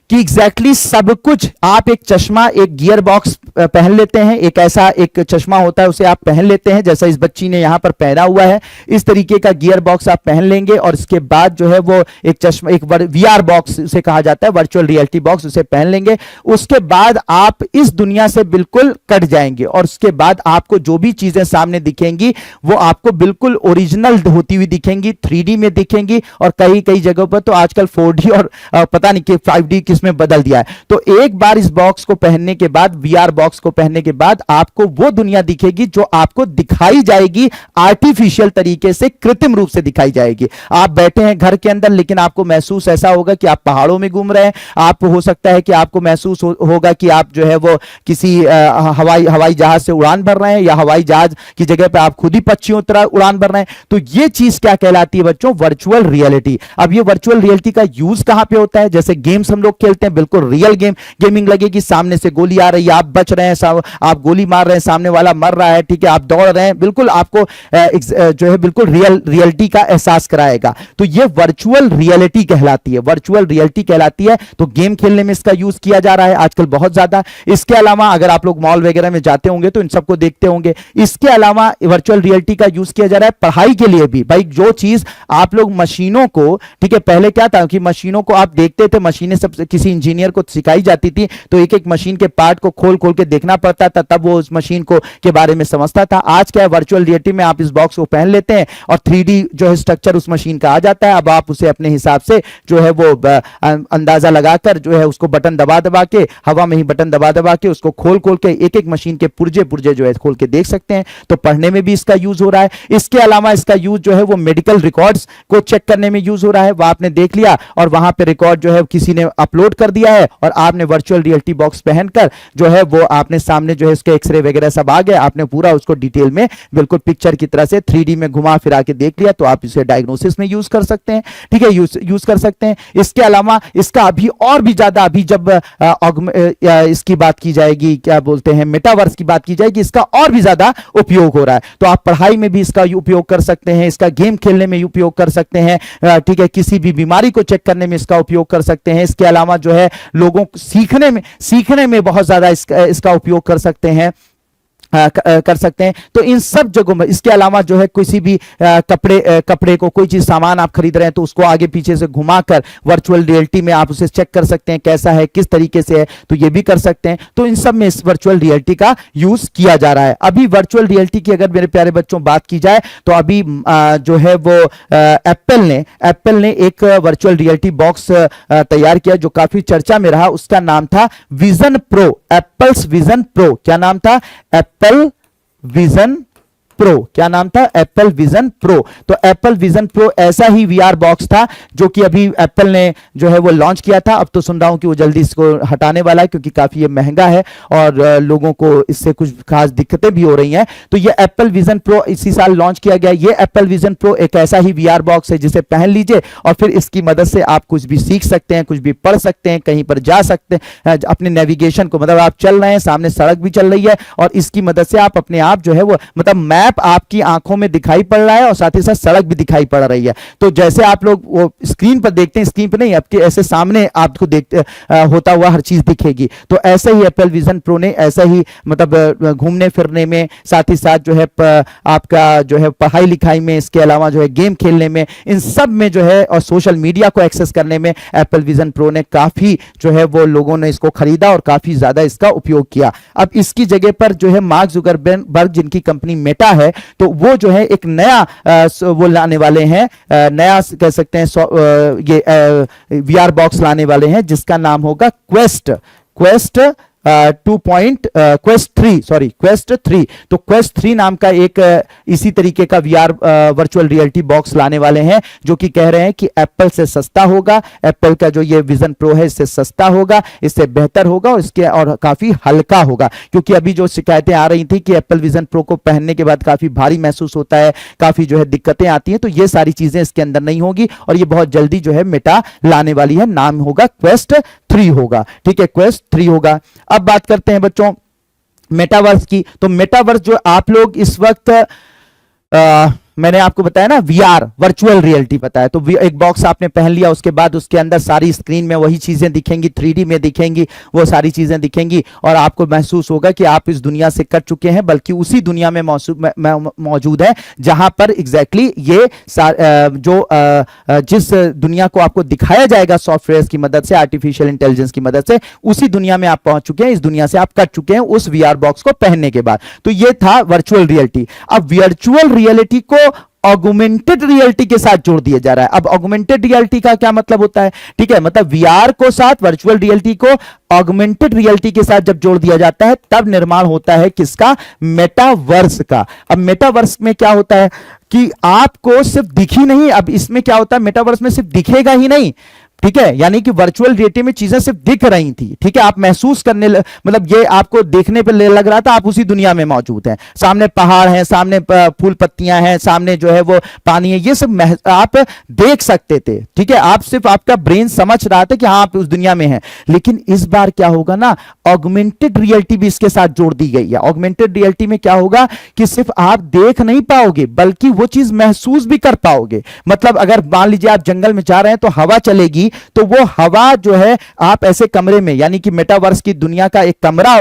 कि एग्जैक्टली सब कुछ, आप एक चश्मा, एक गियर बॉक्स पहन लेते हैं, एक ऐसा एक चश्मा होता है उसे आप पहन लेते हैं जैसा इस बच्ची ने यहां पर पहना हुआ है, इस तरीके का गियर बॉक्स आप पहन लेंगे और इसके बाद जो है वो एक चश्मा, एक वीआर बॉक्स उसे कहा जाता है, वर्चुअल रियलिटी बॉक्स, उसे पहन लेंगे। उसके बाद आप इस दुनिया से बिल्कुल कट जाएंगे और उसके बाद आपको जो भी चीजें सामने दिखेंगी वो आपको बिल्कुल ओरिजिनल होती हुई दिखेंगी, 3D में दिखेंगी और कई कई जगहों पर तो आजकल 4D और पता नहीं कि 5D किसमें बदल दिया है। तो एक बार इस बॉक्स को पहनने के बाद, वीआर बॉक्स को पहनने के बाद आपको वो दुनिया दिखेगी जो आपको दिखाई जाएगी आर्टिफिशियल तरीके से, कृत्रिम रूप से दिखाई जाएगी। आप बैठे हैं घर के अंदर, लेकिन आपको महसूस ऐसा होगा कि आप पहाड़ों में घूम रहे हैं। आप हो सकता है कि आपको महसूस होगा कि आप जो है वो किसी हवाई जहाज से उड़ान भर रहे हैं, या हवाई जहाज की जगह पे आप खुद ही पक्षियों तरह उड़ान भर रहे हैं। तो ये चीज क्या कहलाती है बच्चों? Virtual reality. अब ये वर्चुअल रियलिटी का यूज कहां पे होता है? जैसे गेम्स हम लोग खेलते हैं, बिल्कुल रियल गेमिंग लगेगी, सामने से गोली आ रही है, आप बच रहे हैं, आप गोली मार रहे हैं, सामने वाला मर रहा है, ठीक है, आप दौड़ रहे हैं, बिल्कुल आपको जो है बिल्कुल रियलिटी का एहसास कराएगा। तो ये वर्चुअल रियलिटी कहलाती है, वर्चुअल रियलिटी कहलाती है। तो गेम खेलने में इसका यूज किया जा रहा है आजकल बहुत ज्यादा। इसके अलावा अगर आप लोग मॉल वगैरह में जाते होंगे तो इन सबको देखते होंगे। इसके अलावा वर्चुअल रियलिटी का यूज किया जा रहा है पढ़ाई के लिए भी। भाई जो चीज आप लोग मशीनों को, ठीक है, पहले क्या था कि मशीनों को आप देखते थे, मशीनें सब किसी इंजीनियर को सिखाई जाती थी, तो एक एक मशीन के पार्ट को खोल खोल के देखना पड़ता था, तब वो उस मशीन को के बारे में समझता था। आज क्या है, वर्चुअल रियलिटी में आप इस बॉक्स को पहन लेते हैं और 3D जो है स्ट्रक्चर उस मशीन का आ जाता है। अब आप उसे अपने हिसाब से जो है वो अंदाजा लगाकर जो है उसको बटन दबा दबा के, हवा में ही बटन दबा दबा के उसको खोल खोल के एक एक मशीन के पुर्जे पुर्जे जो है खोल के देख सकते हैं। तो पढ़ने में भी इसका यूज हो रहा है। इसके अलावा इसका यूज जो है वो मेडिकल रिकॉर्ड्स को चेक करने में यूज हो रहा है। वह आपने देख लिया और वहां पे रिकॉर्ड जो है किसी ने अपलोड कर दिया है और आपने वर्चुअल रियलिटी बॉक्स पहनकर जो है वो आपने सामने जो है उसके एक्सरे वगैरह सब आ गए, आपने पूरा उसको डिटेल में बिल्कुल पिक्चर की तरह से 3D में घुमा फिरा के देख लिया, तो आप इसे डायग्नोसिस में यूज कर सकते हैं, ठीक है, यूज कर सकते हैं। इसके अलावा इसका अभी और भी ज्यादा, अभी जब इसकी बात की जाएगी, क्या बोलते हैं, मेटावर्स की बात की जाएगी, इसका और भी ज्यादा उपयोग हो रहा है। तो आप पढ़ाई में भी इसका उपयोग कर सकते हैं, इसका गेम खेलने में उपयोग कर सकते हैं, ठीक है, किसी भी बीमारी को चेक करने में इसका उपयोग कर सकते हैं। इसके अलावा जो है लोगों को सीखने में बहुत ज्यादा इसका उपयोग कर सकते हैं, कर सकते हैं। तो इन सब जगहों में, इसके अलावा जो है किसी भी कपड़े को, कोई चीज सामान आप खरीद रहे हैं तो उसको आगे पीछे से घुमाकर वर्चुअल रियलिटी में आप उसे चेक कर सकते हैं कैसा है, किस तरीके से है, तो ये भी कर सकते हैं। तो इन सब में इस वर्चुअल रियलिटी का यूज किया जा रहा है। अभी वर्चुअल रियलिटी की अगर मेरे प्यारे बच्चों बात की जाए तो अभी जो है वो एप्पल ने एक वर्चुअल रियलिटी बॉक्स तैयार किया जो काफी चर्चा में रहा। उसका नाम था vision pro, apples vision pro. क्या नाम था? Apple vision pro. क्या नाम था? Apple vision pro. तो एप्पल विजन प्रो ऐसा ही वीआर बॉक्स था जो कि अभी एप्पल ने जो है वो लॉन्च किया था। अब तो सुन रहा हूं कि वो जल्दी इसको हटाने वाला है क्योंकि काफी ये महंगा है और लोगों को इससे कुछ खास दिक्कतें भी हो रही हैं। तो ये एप्पल विजन प्रो इसी साल लॉन्च किया गया। ये एप्पल विजन प्रो एक ऐसा ही वीआर बॉक्स है जिसे पहन लीजिए और फिर इसकी मदद से आप कुछ भी सीख सकते हैं, कुछ भी पढ़ सकते हैं, कहीं पर जा सकते हैं, अपने नेविगेशन को, मतलब आप चल रहे हैं, सामने सड़क भी चल रही है और इसकी मदद से आप अपने आप जो है वो, मतलब मैप आपकी आंखों में दिखाई पड़ रहा है और साथ ही साथ सड़क भी दिखाई पड़ रही है। तो जैसे आप लोग वो स्क्रीन पर देखते हैं, स्क्रीन पर नहीं, आपके ऐसे सामने आपको देखते होता हुआ हर चीज दिखेगी। तो ऐसे ही एप्पल विजन प्रो ने ऐसा ही, मतलब घूमने फिरने में, साथ ही साथ जो है आपका जो है पढ़ाई लिखाई में, इसके अलावा जो है गेम खेलने में, इन सब में जो है, और सोशल मीडिया को एक्सेस करने में एप्पल विजन प्रो ने काफी जो है वो लोगों ने इसको खरीदा और काफी ज्यादा इसका उपयोग किया। अब इसकी जगह पर जो है मार्क जुकरबर्ग, जिनकी कंपनी मेटा है, तो वो जो है एक नया वो लाने वाले हैं, नया कह सकते हैं ये वीआर बॉक्स लाने वाले हैं जिसका नाम होगा क्वेस्ट 3। तो क्वेस्ट 3 नाम का एक इसी तरीके का वीआर वर्चुअल रियलिटी बॉक्स लाने वाले हैं जो कि कह रहे हैं कि एप्पल से सस्ता होगा। एप्पल का जो ये विजन प्रो है इससे सस्ता होगा, इससे बेहतर होगा और इसके और काफी हल्का होगा। क्योंकि अभी जो शिकायतें आ रही थी कि एप्पल विजन प्रो को पहनने के बाद काफी भारी महसूस होता है, काफी जो है दिक्कतें आती हैं, तो ये सारी चीजें इसके अंदर नहीं होगी और ये बहुत जल्दी जो है मेटा लाने वाली है। नाम होगा क्वेस्ट 3 होगा, ठीक है, क्वेस्ट 3 होगा। अब बात करते हैं बच्चों मेटावर्स की। तो मेटावर्स जो आप लोग इस वक्त मैंने आपको बताया ना, वीआर वर्चुअल रियलिटी बताया, तो एक बॉक्स आपने पहन लिया, उसके बाद उसके अंदर सारी स्क्रीन में वही चीजें दिखेंगी, 3D में दिखेंगी, वो सारी चीजें दिखेंगी और आपको महसूस होगा कि आप इस दुनिया से कट चुके हैं, बल्कि उसी दुनिया में मौजूद है जहां पर एग्जैक्टली ये जिस दुनिया को आपको दिखाया जाएगा सॉफ्टवेयर की मदद से, आर्टिफिशियल इंटेलिजेंस की मदद से, उसी दुनिया में आप पहुंच चुके हैं, इस दुनिया से आप कट चुके हैं उस वीआर बॉक्स को पहनने के बाद। तो ये था वर्चुअल रियलिटी। अब वर्चुअल रियलिटी को ऑगमेंटेड रियलिटी के साथ जोड़ दिया जा रहा है। अब ऑगमेंटेड रियलिटी का क्या मतलब होता है, ठीक है, मतलब वीआर को साथ वर्चुअल रियलिटी को ऑगमेंटेड रियलिटी के साथ जब जोड़ दिया जाता है तब निर्माण होता है किसका, मेटावर्स का। अब मेटावर्स में क्या होता है कि आपको सिर्फ दिखी नहीं, अब इसमें क्या होता है, मेटावर्स में सिर्फ दिखेगा ही नहीं, ठीक है, यानी कि वर्चुअल रियलिटी में चीजें सिर्फ दिख रही थी, ठीक है, आप महसूस करने मतलब ये आपको देखने पे लग रहा था आप उसी दुनिया में मौजूद हैं, सामने पहाड़ हैं, सामने फूल पत्तियां हैं, सामने जो है वो पानी है, ये सब आप देख सकते थे, ठीक है, आप सिर्फ आपका ब्रेन समझ रहा था कि हाँ आप उस दुनिया में हैं। लेकिन इस बार क्या होगा ना, ऑगमेंटेड रियलिटी भी इसके साथ जोड़ दी गई है। ऑगमेंटेड रियलिटी में क्या होगा कि सिर्फ आप देख नहीं पाओगे बल्कि वो चीज महसूस भी कर पाओगे। मतलब अगर मान लीजिए आप जंगल में जा रहे हैं तो हवा चलेगी, तो वो हवा जो है आप ऐसे कमरे में, यानी कि मेटावर्स की दुनिया का एक कमरा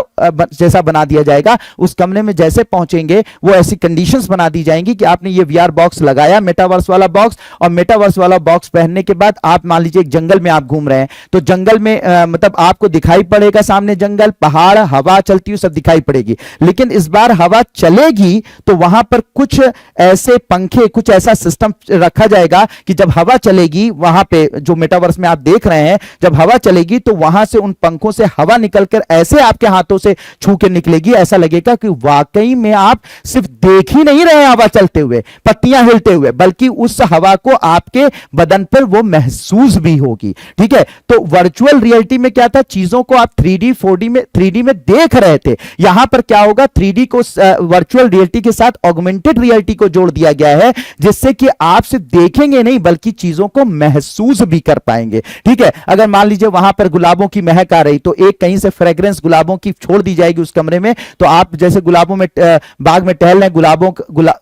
जैसा बना दिया जाएगा, उस कमरे में जैसे पहुंचेंगे वो ऐसी कंडीशंस बना दी जाएंगी कि आपने ये वीआर बॉक्स लगाया, मेटावर्स वाला बॉक्स, और मेटावर्स वाला बॉक्स पहनने के बाद आप मान लीजिए एक जंगल में आप घूम रहे हैं, तो जंगल में मतलब आपको दिखाई पड़ेगा सामने जंगल, पहाड़, हवा चलती हुई सब दिखाई पड़ेगी। लेकिन इस बार हवा चलेगी तो वहां पर कुछ ऐसे पंखे, कुछ ऐसा सिस्टम रखा जाएगा कि जब हवा चलेगी वहां पे जो मेटावर्स में आप देख रहे हैं, जब हवा चलेगी तो वहां से उन पंखों से हवा निकलकर ऐसे आपके हाथों से छू के निकलेगी, ऐसा लगेगा कि वाकई में आप सिर्फ देख ही नहीं रहे हवा चलते हुए, पत्तियां हिलते हुए, बल्कि उस हवा को आपके बदन पर वो महसूस भी होगी, ठीक है। तो वर्चुअल रियलिटी में क्या था, चीजों को आप 3D 4D में 3D में देख रहे थे, यहां पर क्या होगा, 3D को वर्चुअल रियलिटी के साथ ऑगमेंटेड रियलिटी को जोड़ दिया गया है, जिससे कि आप सिर्फ देखेंगे नहीं बल्कि चीजों को महसूस भी कर पाएंगे, ठीक है। अगर मान लीजिए वहां पर गुलाबों की महक आ रही, तो एक कहीं से फ्रेग्रेंस गुलाबों की छोड़ दी जाएगी उस कमरे में, तो आप जैसे गुलाबों में बाग में टहल रहे हैं,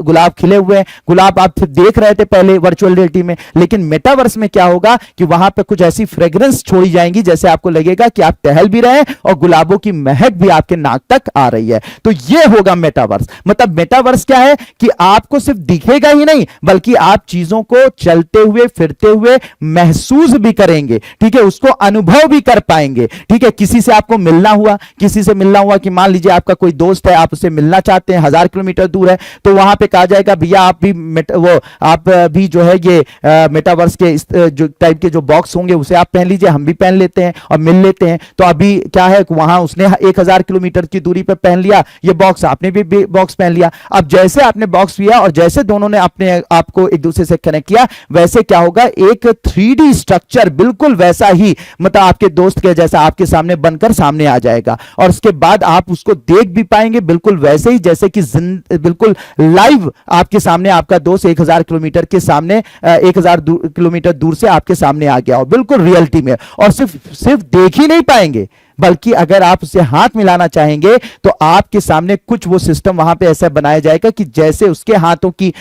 गुलाब खिले हुए हैं, गुलाब आप देख रहे थे पहले वर्चुअल रियलिटी में, लेकिन मेटावर्स में क्या होगा कि वहां पर कुछ ऐसी फ्रेग्रेंस छोड़ी जाएंगी जैसे आपको लगेगा कि आप टहल भी रहे हैं और गुलाबों की महक भी आपके नाक तक आ रही है। तो यह होगा मेटावर्स। मतलब मेटावर्स क्या है कि आपको सिर्फ दिखेगा ही नहीं बल्कि आप चीजों को चलते हुए, फिरते हुए महसूस भी करेंगे, ठीक है, उसको अनुभव भी कर पाएंगे, ठीक है। किसी से आपको मिलना हुआ, किसी से मिलना हुआ कि मान लीजिए आपका कोई दोस्त है, आप उससे मिलना चाहते हैं, 1000 किलोमीटर दूर है, तो वहां पे कहा जाएगा भैया आप भी जो है ये मेटावर्स के इस जो टाइप के जो बॉक्स होंगे उसे आप पहन लीजिए, हम भी पहन लेते हैं और मिल लेते हैं। तो अभी क्या है, वहां उसने 1000 किलोमीटर की दूरी पर पहन लिया ये बॉक्स, आपने भी बॉक्स पहन लिया। अब जैसे आपने बॉक्स लिया और जैसे दोनों ने अपने आपको एक दूसरे से कनेक्ट किया, वैसे क्या होगा, एक 3D स्ट्रक्चर बिल्कुल वैसा ही, मतलब आपके दोस्त के जैसा आपके सामने बनकर सामने आ जाएगा, और उसके बाद आप उसको देख भी पाएंगे बिल्कुल वैसे ही जैसे कि बिल्कुल लाइव आपके सामने आपका दोस्त 1000 किलोमीटर के सामने 1000 किलोमीटर दूर से आपके सामने आ गया हो, बिल्कुल रियलिटी में। और सिर्फ देख ही नहीं पाएंगे बल्कि अगर आप उसे हाथ मिलाना चाहेंगे तो आपके सामने कुछ वो सिस्टम वहां पे ऐसा बनाया जाएगा कि जैसे उसके हाथों की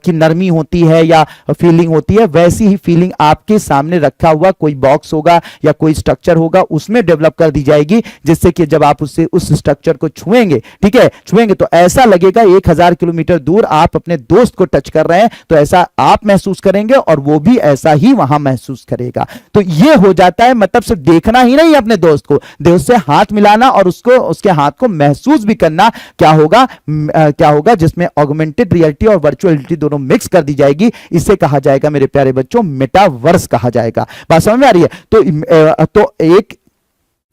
नरमी होती है या फीलिंग होती है, वैसी ही फीलिंग आपके सामने रखा हुआ कोई बॉक्स होगा या कोई स्ट्रक्चर होगा उसमें डेवलप कर दी जाएगी, जिससे कि जब आप उससे उस स्ट्रक्चर को छुएंगे, ठीक है, छुएंगे तो ऐसा लगेगा 1000 किलोमीटर दूर आप अपने दोस्त को टच कर रहे हैं, तो ऐसा आप महसूस करेंगे और वो भी ऐसा ही वहां महसूस करेगा। तो ये हो जाता है, मतलब सिर्फ देखना ही नहीं अपने दोस्त से हाथ मिलाना और उसके हाथ को महसूस भी करना, क्या होगा जिसमें ऑगमेंटेड रियलिटी और वर्चुअल रियलिटी दोनों मिक्स कर दी जाएगी। इसे कहा जाएगा मेरे प्यारे बच्चों मेटावर्स कहा जाएगा। बात समझ में आ रही है? तो एक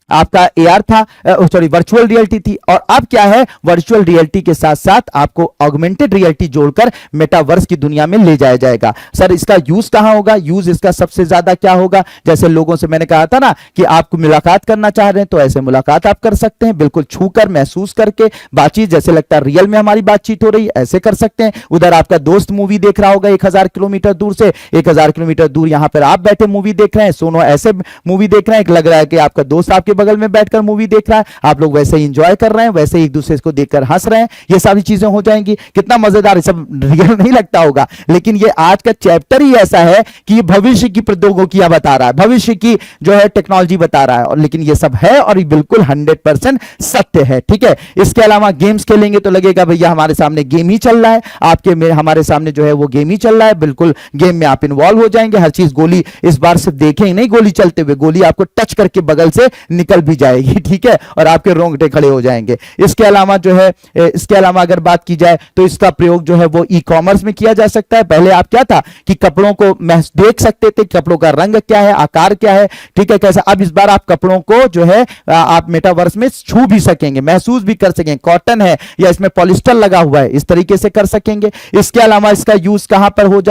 आपका एआर था, सॉरी वर्चुअल रियलिटी थी, और अब क्या है, वर्चुअल रियलिटी के साथ साथ आपको ऑगमेंटेड रियलिटी जोड़कर मेटावर्स की दुनिया में ले जाया जाएगा। सर इसका यूज कहां होगा? यूज इसका सबसे ज्यादा क्या होगा, जैसे लोगों से मैंने कहा था ना कि आपको मुलाकात करना चाह रहे हैं तो ऐसे मुलाकात आप कर सकते हैं, बिल्कुल छूकर महसूस करके बातचीत, जैसे लगता है रियल में हमारी बातचीत हो रही है, ऐसे कर सकते हैं। उधर आपका दोस्त मूवी देख रहा होगा 1000 किलोमीटर दूर से, 1000 किलोमीटर दूर यहां पर आप बैठे मूवी देख रहे हैं, सोनो ऐसे मूवी देख रहे हैं, लग रहा है कि आपका दोस्त आपके बगल में बैठकर मूवी देख रहा है, आप लोग वैसे ही एंजॉय कर रहे हैं, वैसे ही एक दूसरे को देखकर हंस रहे हैं, ये सारी चीजें हो जाएंगी। कितना मजेदार, ये सब रियल नहीं लगता होगा, लेकिन ये आज का चैप्टर ही ऐसा है कि ये भविष्य की प्रौद्योगिकियां बता रहा है, भविष्य की जो है टेक्नोलॉजी बता रहा है, और लेकिन ये सब है और ये बिल्कुल 100% सत्य है, ठीक है। इसके अलावा गेम्स खेलेंगे तो लगेगा भैया हमारे सामने गेम ही चल रहा है, हमारे सामने जो है वो गेम ही चल रहा है, बिल्कुल गेम में आप इन्वॉल्व हो जाएंगे, हर चीज गोली इस बार सिर्फ देखें ही नहीं गोली चलते हुए, गोली आपको टच करके बगल से निकल निकल भी जाएगी, ठीक है, और आपके रोंगटे खड़े हो जाएंगे। इसके अलावा जो है, इसके अलावा अगर बात की जाए तो इसका प्रयोग जो है वो ई कॉमर्स में किया जा सकता है। पहले आप क्या था कि कपड़ों को देख सकते थे, कपड़ों का रंग क्या है, आकार क्या है, ठीक है, कैसा। अब इस बार आप कपड़ों को जो है आप मेटावर्स में छू भी सकेंगे, महसूस भी कर सकेंगे, कॉटन है या इसमें पॉलिस्टर लगा हुआ है, इस तरीके से कर सकेंगे। इसके अलावा इसका यूज कहां पर हो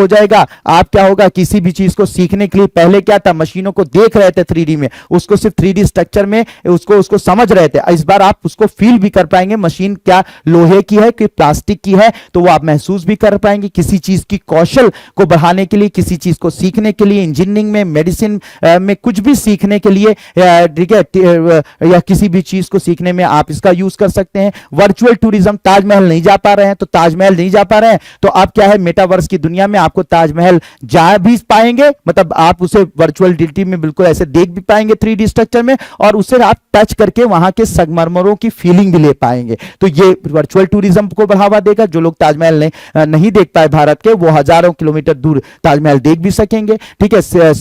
जाएगा, आप क्या होगा, किसी भी चीज को सीखने के लिए पहले क्या था, मशीनों को देख रहे थे 3D में, उसको सिर्फ 3D स्ट्रक्चर में उसको समझ रहे थे। इस बार आप उसको फील भी कर पाएंगे, मशीन क्या लोहे की है कि प्लास्टिक की है, तो वो आप महसूस भी कर पाएंगे। किसी चीज की कौशल को बढ़ाने के लिए, किसी चीज को सीखने के लिए, इंजीनियरिंग में, मेडिसिन में, कुछ भी सीखने के लिए, ठीक है, या किसी भी चीज को सीखने में आप इसका यूज कर सकते हैं। वर्चुअल टूरिज्म, ताजमहल नहीं जा पा रहे हैं तो ताजमहल नहीं जा पा रहे हैं तो आप क्या है, मेटावर्स की दुनिया में आपको ताजमहल जा भी पाएंगे, मतलब आप उसे वर्चुअल रियलिटी में बिल्कुल ऐसे देख भी पाएंगे 3D स्ट्रक्चर में, और उसे आप टच करके वहां के संगमरमरों की फीलिंग भी ले पाएंगे। तो ये वर्चुअल टूरिज्म को बढ़ावा देगा। जो लोग ताजमहल नहीं देख पाए भारत के, वो हजारों किलोमीटर दूर ताजमहल देख भी सकेंगे, ठीक है।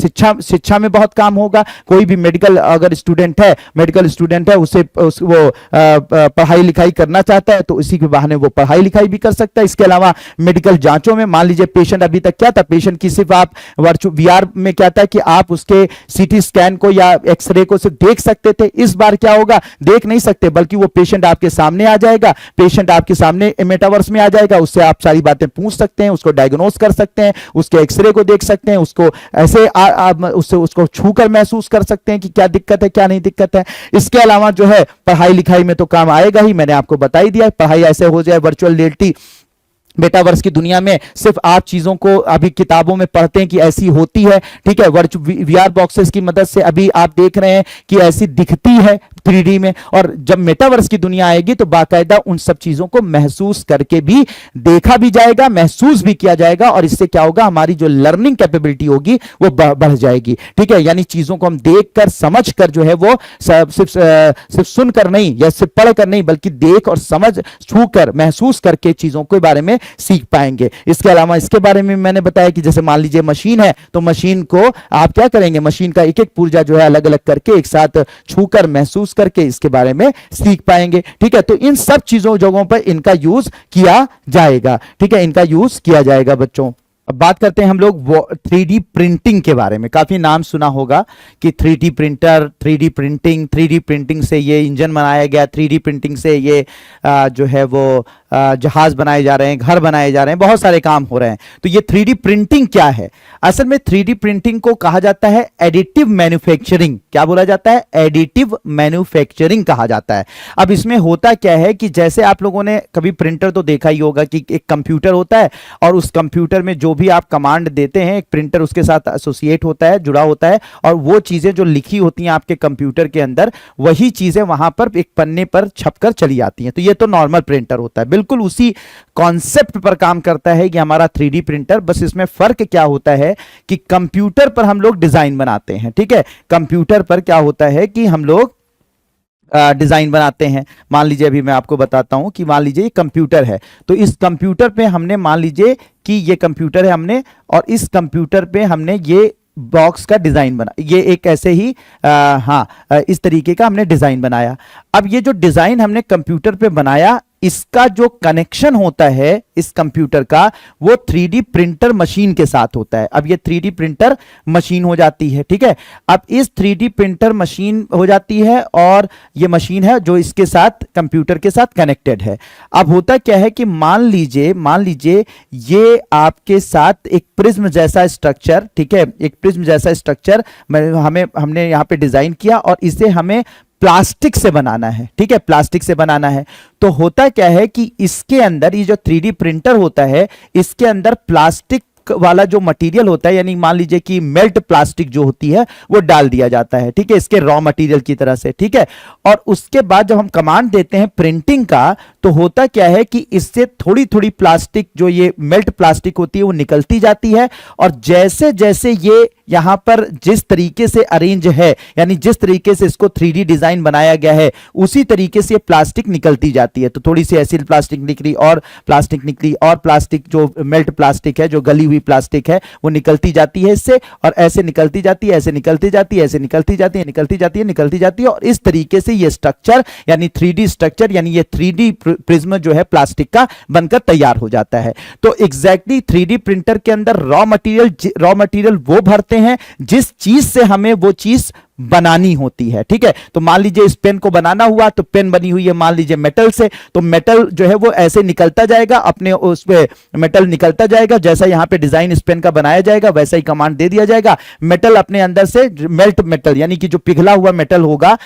शिक्षा में बहुत काम होगा। कोई भी मेडिकल अगर स्टूडेंट है, मेडिकल स्टूडेंट है, उसे वो पढ़ाई लिखाई करना चाहता है तो इसी के बहाने वो पढ़ाई लिखाई भी कर सकता है। इसके अलावा मेडिकल जांचों में, मान लीजिए पेशेंट, अभी तक क्या था, पेशेंट की सिर्फ आप वीआर में क्या था कि आप उसके सीटी स्कैन को या एक्सरे को सिर्फ देख सकते थे। इस बार क्या होगा, देख नहीं सकते, बल्कि वो पेशेंट आपके सामने आ जाएगा, पेशेंट आपके सामने मेटावर्स में आ जाएगा, उससे आप सारी बातें पूछ सकते हैं, उसको डायग्नोस कर सकते हैं, उसके एक्सरे को देख सकते हैं, उसको ऐसे उसको छूकर महसूस कर सकते हैं कि क्या दिक्कत है, क्या नहीं दिक्कत है। इसके अलावा जो है पढ़ाई लिखाई में तो काम आएगा ही, मैंने आपको बता ही दिया। पढ़ाई ऐसे हो जाए वर्चुअल रियलिटी मेटावर्स की दुनिया में, सिर्फ आप चीजों को अभी किताबों में पढ़ते हैं कि ऐसी होती है, ठीक है, वीआर बॉक्सेस की मदद से अभी आप देख रहे हैं कि ऐसी दिखती है 3D में, और जब मेटावर्स की दुनिया आएगी तो बाकायदा उन सब चीजों को महसूस करके भी देखा भी जाएगा, महसूस भी किया जाएगा, और इससे क्या होगा, हमारी जो लर्निंग कैपेबिलिटी होगी वो बढ़ जाएगी, ठीक है। यानी चीजों को हम देखकर, समझकर जो है वो सिर्फ सुनकर नहीं या सिर्फ पढ़कर नहीं, बल्कि देख और समझ, छूकर, महसूस करके चीजों के बारे में सीख पाएंगे। इसके अलावा इसके बारे में मैंने बताया कि जैसे मान लीजिए मशीन है, तो मशीन को आप क्या करेंगे, मशीन का एक एक पुर्जा जो है अलग अलग करके एक साथ छूकर, महसूस करके इसके बारे में सीख पाएंगे, ठीक है। तो इन सब चीजों जगहों पर इनका यूज किया जाएगा, ठीक है, इनका यूज किया जाएगा बच्चों। अब बात करते हैं हम लोग 3D प्रिंटिंग के बारे में। काफी नाम सुना होगा कि 3D printer, 3D printing, 3D printing से ये इंजन बनाया गया, 3D प्रिंटिंग से ये जो है वो जहाज बनाए जा रहे हैं, घर बनाए जा रहे हैं, बहुत सारे काम हो रहे हैं। तो ये 3D प्रिंटिंग क्या है? असल में 3D प्रिंटिंग को कहा जाता है एडिटिव मैन्युफैक्चरिंग। क्या बोला जाता है? एडिटिव मैन्युफैक्चरिंग कहा जाता है। अब इसमें होता क्या है कि जैसे आप लोगों ने कभी प्रिंटर तो देखा ही होगा कि एक कंप्यूटर होता है, और उस कंप्यूटर में जो भी आप कमांड देते हैं, एक प्रिंटर उसके साथ एसोसिएट होता है, जुड़ा होता है, और वो चीजें जो लिखी होती हैं आपके कंप्यूटर के अंदर, वही चीजें वहां पर एक पन्ने पर छपकर चली आती हैं। तो ये तो नॉर्मल प्रिंटर होता है, बिल्कुल उसी कॉन्सेप्ट पर काम करता है कि हमारा 3D प्रिंटर। बस इसमें फर्क क्या होता है कि कंप्यूटर पर हम लोग डिजाइन बनाते हैं, ठीक है। कंप्यूटर पर क्या होता है कि हम लोग डिजाइन बनाते हैं। मान लीजिए अभी मैं आपको बताता हूं कि मान लीजिए ये कंप्यूटर है, तो इस कंप्यूटर पे हमने, मान लीजिए कि ये कंप्यूटर है हमने, और इस कंप्यूटर पे हमने ये बॉक्स का डिजाइन बना, ये एक ऐसे ही इस तरीके का हमने डिजाइन बनाया। अब ये जो डिजाइन हमने कंप्यूटर पे बनाया, इसका जो कनेक्शन होता है इस कंप्यूटर का, वो 3D प्रिंटर मशीन के साथ होता है। अब ये 3D प्रिंटर मशीन हो जाती है, ठीक है। अब इस 3D प्रिंटर मशीन हो जाती है, और ये मशीन है जो इसके साथ, कंप्यूटर के साथ कनेक्टेड है। अब होता क्या है कि मान लीजिए ये आपके साथ एक प्रिज्म जैसा स्ट्रक्चर, ठीक है, एक प्रिज्म जैसा स्ट्रक्चर हमने यहां पे डिजाइन किया, और इसे हमें प्लास्टिक से बनाना है, ठीक है, प्लास्टिक से बनाना है। तो होता क्या है कि इसके अंदर, ये जो 3D प्रिंटर होता है, इसके अंदर प्लास्टिक वाला जो मटेरियल होता है, यानी मान लीजिए कि मेल्ट प्लास्टिक जो होती है वो डाल दिया जाता है, ठीक है, इसके रॉ मटेरियल की तरह से, ठीक है। और उसके बाद जब हम कमांड देते हैं प्रिंटिंग का, तो होता क्या है कि इससे थोड़ी थोड़ी प्लास्टिक, जो ये मेल्ट प्लास्टिक होती है, वो निकलती जाती है, और जैसे जैसे ये यहां पर जिस तरीके से अरेंज है, यानी जिस तरीके से इसको 3D डिजाइन बनाया गया है, उसी तरीके से प्लास्टिक निकलती जाती है। तो थोड़ी सी ऐसी प्लास्टिक निकली और प्लास्टिक निकली और प्लास्टिक, जो मेल्ट प्लास्टिक है, जो गली हुई प्लास्टिक है, वो निकलती जाती है इससे, और ऐसे निकलती जाती है, ऐसे निकलती जाती है, ऐसे निकलती जाती है, निकलती जाती है, निकलती जाती है, और इस तरीके से ये स्ट्रक्चर, यानी 3D स्ट्रक्चर, यानी ये 3D प्रिज्म जो है प्लास्टिक का बनकर तैयार हो जाता है। तो एग्जैक्टली 3D प्रिंटर के अंदर रॉ मटेरियल वो भरते हैं जिस चीज से हमें वो चीज बनानी होती है। ठीक है, तो मान लीजिए इस पेन को बनाना हुआ, तो पेन बनी हुई है मान लीजिए मेटल से, तो मेटल जो है वो ऐसे निकलता जाएगा, अपने उस पे मेटल निकलता जाएगा, जैसा यहां पे डिजाइन इस पेन का बनाया जाएगा वैसा ही कमांड दे दिया जाएगा, मेटल अपने अंदर से मेल्ट मेटल, यानी कि जो पिघला हुआ मेटल होगा,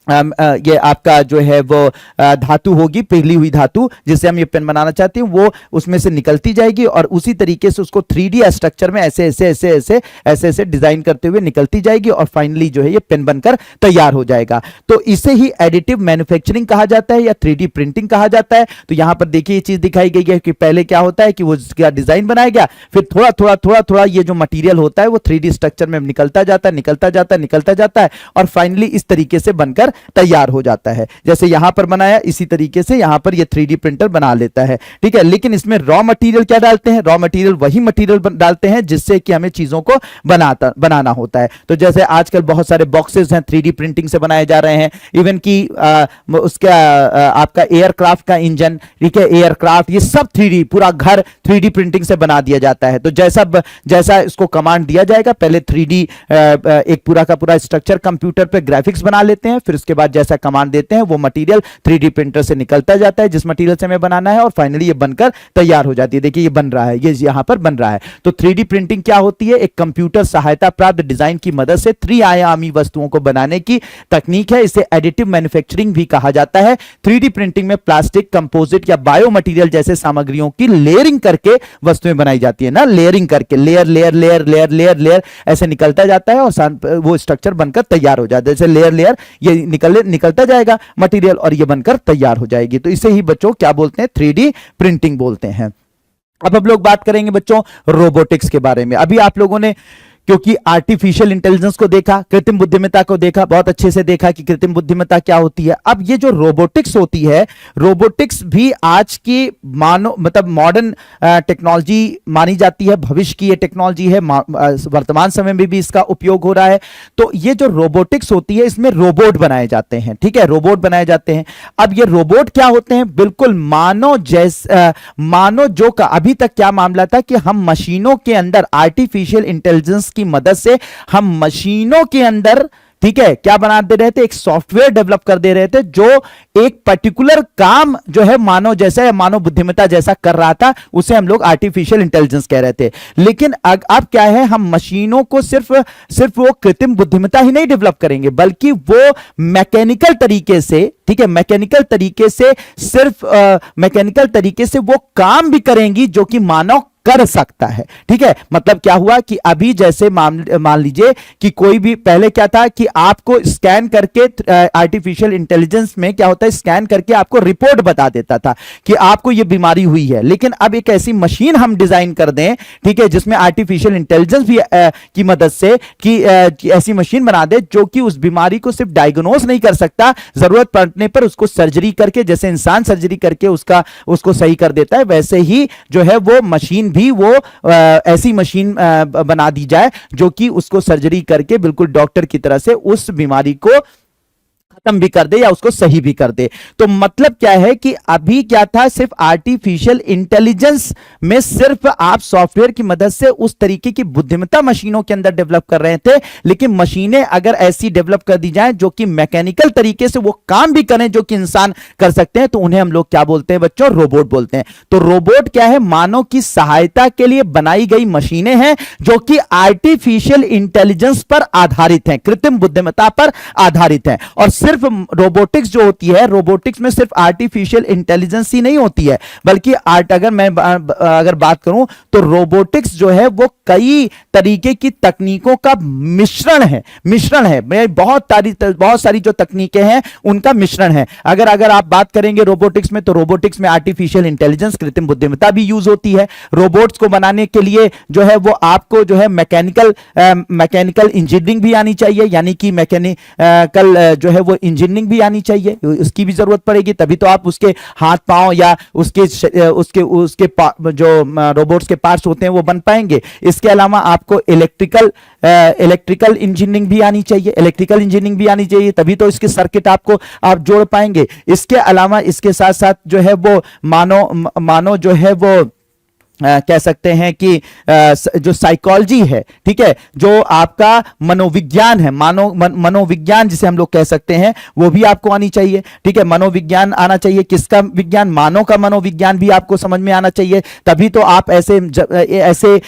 ये आपका जो है वो धातु होगी, पिघली हुई धातु, जिससे हम ये पेन बनाना चाहते हैं, वो उसमें से निकलती जाएगी, और उसी तरीके से उसको 3D स्ट्रक्चर में ऐसे ऐसे ऐसे ऐसे ऐसे ऐसे डिजाइन करते हुए निकलती जाएगी, और फाइनली जो है ये पेन बनकर तैयार हो जाएगा। तो इसे ही एडिटिव मैन्युफैक्चरिंग कहा जाता है या 3D प्रिंटिंग कहा जाता है। तो यहां पर देखिए ये चीज दिखाई गई है कि पहले क्या होता है कि वो डिजाइन बनाया गया, फिर थोड़ा थोड़ा थोड़ा थोड़ा ये जो मटीरियल होता है वो 3D स्ट्रक्चर में निकलता जाता है, निकलता जाता है, निकलता जाता है, और फाइनली इस तरीके से बनकर तैयार हो जाता है। जैसे यहां पर बनाया, इसी तरीके से यहां पर ये 3D प्रिंटर बना लेता है। ठीक है, लेकिन इसमें रॉ मटेरियल क्या डालते हैं? रॉ मटेरियल वही मटेरियल डालते हैं जिससे कि हमें चीजों को बनाना होता है। तो जैसे आजकल बहुत सारे बॉक्सेस हैं 3D प्रिंटिंग से बनाए जा रहे हैं, इवन कि उसका आपका एयरक्राफ्ट का इंजन, ठीक है, एयरक्राफ्ट, ये सब 3D, पूरा घर 3D प्रिंटिंग से बना दिया जाता है। तो जैसा इसको कमांड दिया जाएगा, पहले 3D एक पूरा का पूरा स्ट्रक्चर कंप्यूटर पे ग्राफिक्स बना लेते हैं, फिर उसके बाद जैसा कमांड देते हैं वो मटेरियल 3D प्रिंटर से निकलता जाता है जिस मटेरियल से हमें बनाना है, और फाइनली ये बनकर तैयार हो जाती है। देखिए ये बन रहा है, ये यहां पर बन रहा है। तो 3D प्रिंटिंग क्या होती है? एक कंप्यूटर सहायता प्राप्त डिजाइन की मदद से त्रिआयामी वस्तुओं को बनाने की तकनीक है। इसे एडिटिव मैन्युफैक्चरिंग भी कहा जाता है। 3D प्रिंटिंग में प्लास्टिक, कंपोजिट या बायो मटेरियल जैसे सामग्रियों की लेयरिंग करके वस्तुएं बनाई जाती है ना, लेयरिंग करके, layer layer layer layer layer layer ऐसे निकलता जाता है और वो स्ट्रक्चर बनकर तैयार हो जाता है। जैसे लेयर लेयर ये निकलता जाएगा मटेरियल और ये बनकर तैयार हो जाएगी। तो इसे ही बच्चों क्या बोलते हैं? 3D प्रिंटिंग बोलते हैं। अब हम लोग बात करेंगे बच्चों रोबोटिक्स के बारे में। अभी आप लोगों ने क्योंकि आर्टिफिशियल इंटेलिजेंस को देखा, कृत्रिम बुद्धिमत्ता को देखा, बहुत अच्छे से देखा कि कृत्रिम बुद्धिमत्ता क्या होती है। अब ये जो रोबोटिक्स होती है, रोबोटिक्स भी आज की मतलब मॉडर्न टेक्नोलॉजी मानी जाती है, भविष्य की ये टेक्नोलॉजी है, वर्तमान समय में भी इसका उपयोग हो रहा है। तो ये जो रोबोटिक्स होती है इसमें रोबोट बनाए जाते हैं, ठीक है, रोबोट बनाए जाते हैं। अब ये रोबोट क्या होते हैं? बिल्कुल मानव जो का अभी तक क्या मामला था कि हम मशीनों के अंदर आर्टिफिशियल इंटेलिजेंस की मदद से हम मशीनों के अंदर, ठीक है, क्या बना दे रहे थे? एक सॉफ्टवेयर डेवलप कर दे रहे थे जो एक पर्टिकुलर काम जो है मानव जैसा या मानव बुद्धिमत्ता जैसा कर रहा था, उसे हम लोग आर्टिफिशियल इंटेलिजेंस कह रहे थे। लेकिन अब क्या है, हम मशीनों को सिर्फ वो कृत्रिम बुद्धिमत्ता ही नहीं डेवलप करेंगे, बल्कि वो मैकेनिकल तरीके से, ठीक है, मैकेनिकल तरीके से वो काम भी करेंगी जो कि मानव कर सकता है। ठीक है, मतलब क्या हुआ कि अभी जैसे मान लीजिए कि कोई भी, पहले क्या था कि आपको स्कैन करके, आर्टिफिशियल इंटेलिजेंस में क्या होता है, स्कैन करके आपको रिपोर्ट बता देता था कि आपको यह बीमारी हुई है। लेकिन अब एक ऐसी मशीन हम डिजाइन कर दें, ठीक है, जिसमें आर्टिफिशियल इंटेलिजेंस भी की मदद से कि ऐसी मशीन बना दे जो कि उस बीमारी को सिर्फ डायग्नोज नहीं कर सकता, जरूरत पड़ने पर उसको सर्जरी करके, जैसे इंसान सर्जरी करके उसको सही कर देता है, वैसे ही जो है वो मशीन भी वो ऐसी मशीन बना दी जाए जो कि उसको सर्जरी करके बिल्कुल डॉक्टर की तरह से उस बीमारी को खत्म भी कर दे या उसको सही भी कर दे। तो मतलब क्या है कि अभी क्या था, सिर्फ आर्टिफिशियल इंटेलिजेंस में सिर्फ आप सॉफ्टवेयर की मदद से उस तरीके की बुद्धिमत्ता मशीनों के अंदर डेवलप कर रहे थे। लेकिन मशीनें अगर ऐसी डेवलप कर दी जाएं जो कि मैकेनिकल तरीके से वो काम भी करें जो कि इंसान कर सकते हैं, तो उन्हें हम लोग क्या बोलते हैं बच्चों? रोबोट बोलते हैं। तो रोबोट क्या है? मानव की सहायता के लिए बनाई गई मशीनें हैं जो कि आर्टिफिशियल इंटेलिजेंस पर आधारित हैं, कृत्रिम बुद्धिमत्ता पर आधारित हैं। और सिर्फ रोबोटिक्स जो होती है, रोबोटिक्स में सिर्फ आर्टिफिशियल इंटेलिजेंस ही नहीं होती है, बल्कि अगर बात करूं तो रोबोटिक्स जो है वो कई तरीके की तकनीकों का मिश्रण है। बहुत सारी जो तकनीकें हैं उनका मिश्रण है। अगर आप बात करेंगे रोबोटिक्स में, तो रोबोटिक्स में आर्टिफिशियल इंटेलिजेंस, कृत्रिम बुद्धिमत्ता भी यूज होती है। रोबोट्स को बनाने के लिए जो है वो आपको जो है मैकेनिकल इंजीनियरिंग भी आनी चाहिए, यानी कि मैकेनिकल जो है वो इंजीनियरिंग भी आनी चाहिए, उसकी भी जरूरत पड़ेगी, तभी तो आप उसके हाथ पांव या उसके जो रोबोट्स के पार्ट्स होते हैं वो बन पाएंगे। इसके अलावा आपको इलेक्ट्रिकल इंजीनियरिंग भी आनी चाहिए, तभी तो इसके सर्किट आप जोड़ पाएंगे। इसके अलावा इसके साथ साथ जो है वो मानो जो है वो कह सकते हैं कि जो साइकोलॉजी है, ठीक है, जो आपका मनोविज्ञान है, मनोविज्ञान जिसे हम लोग कह सकते हैं, वो भी आपको आनी चाहिए। ठीक है, मनोविज्ञान आना चाहिए। किसका विज्ञान? मानव का मनोविज्ञान भी आपको समझ में आना चाहिए, तभी तो आप ऐसे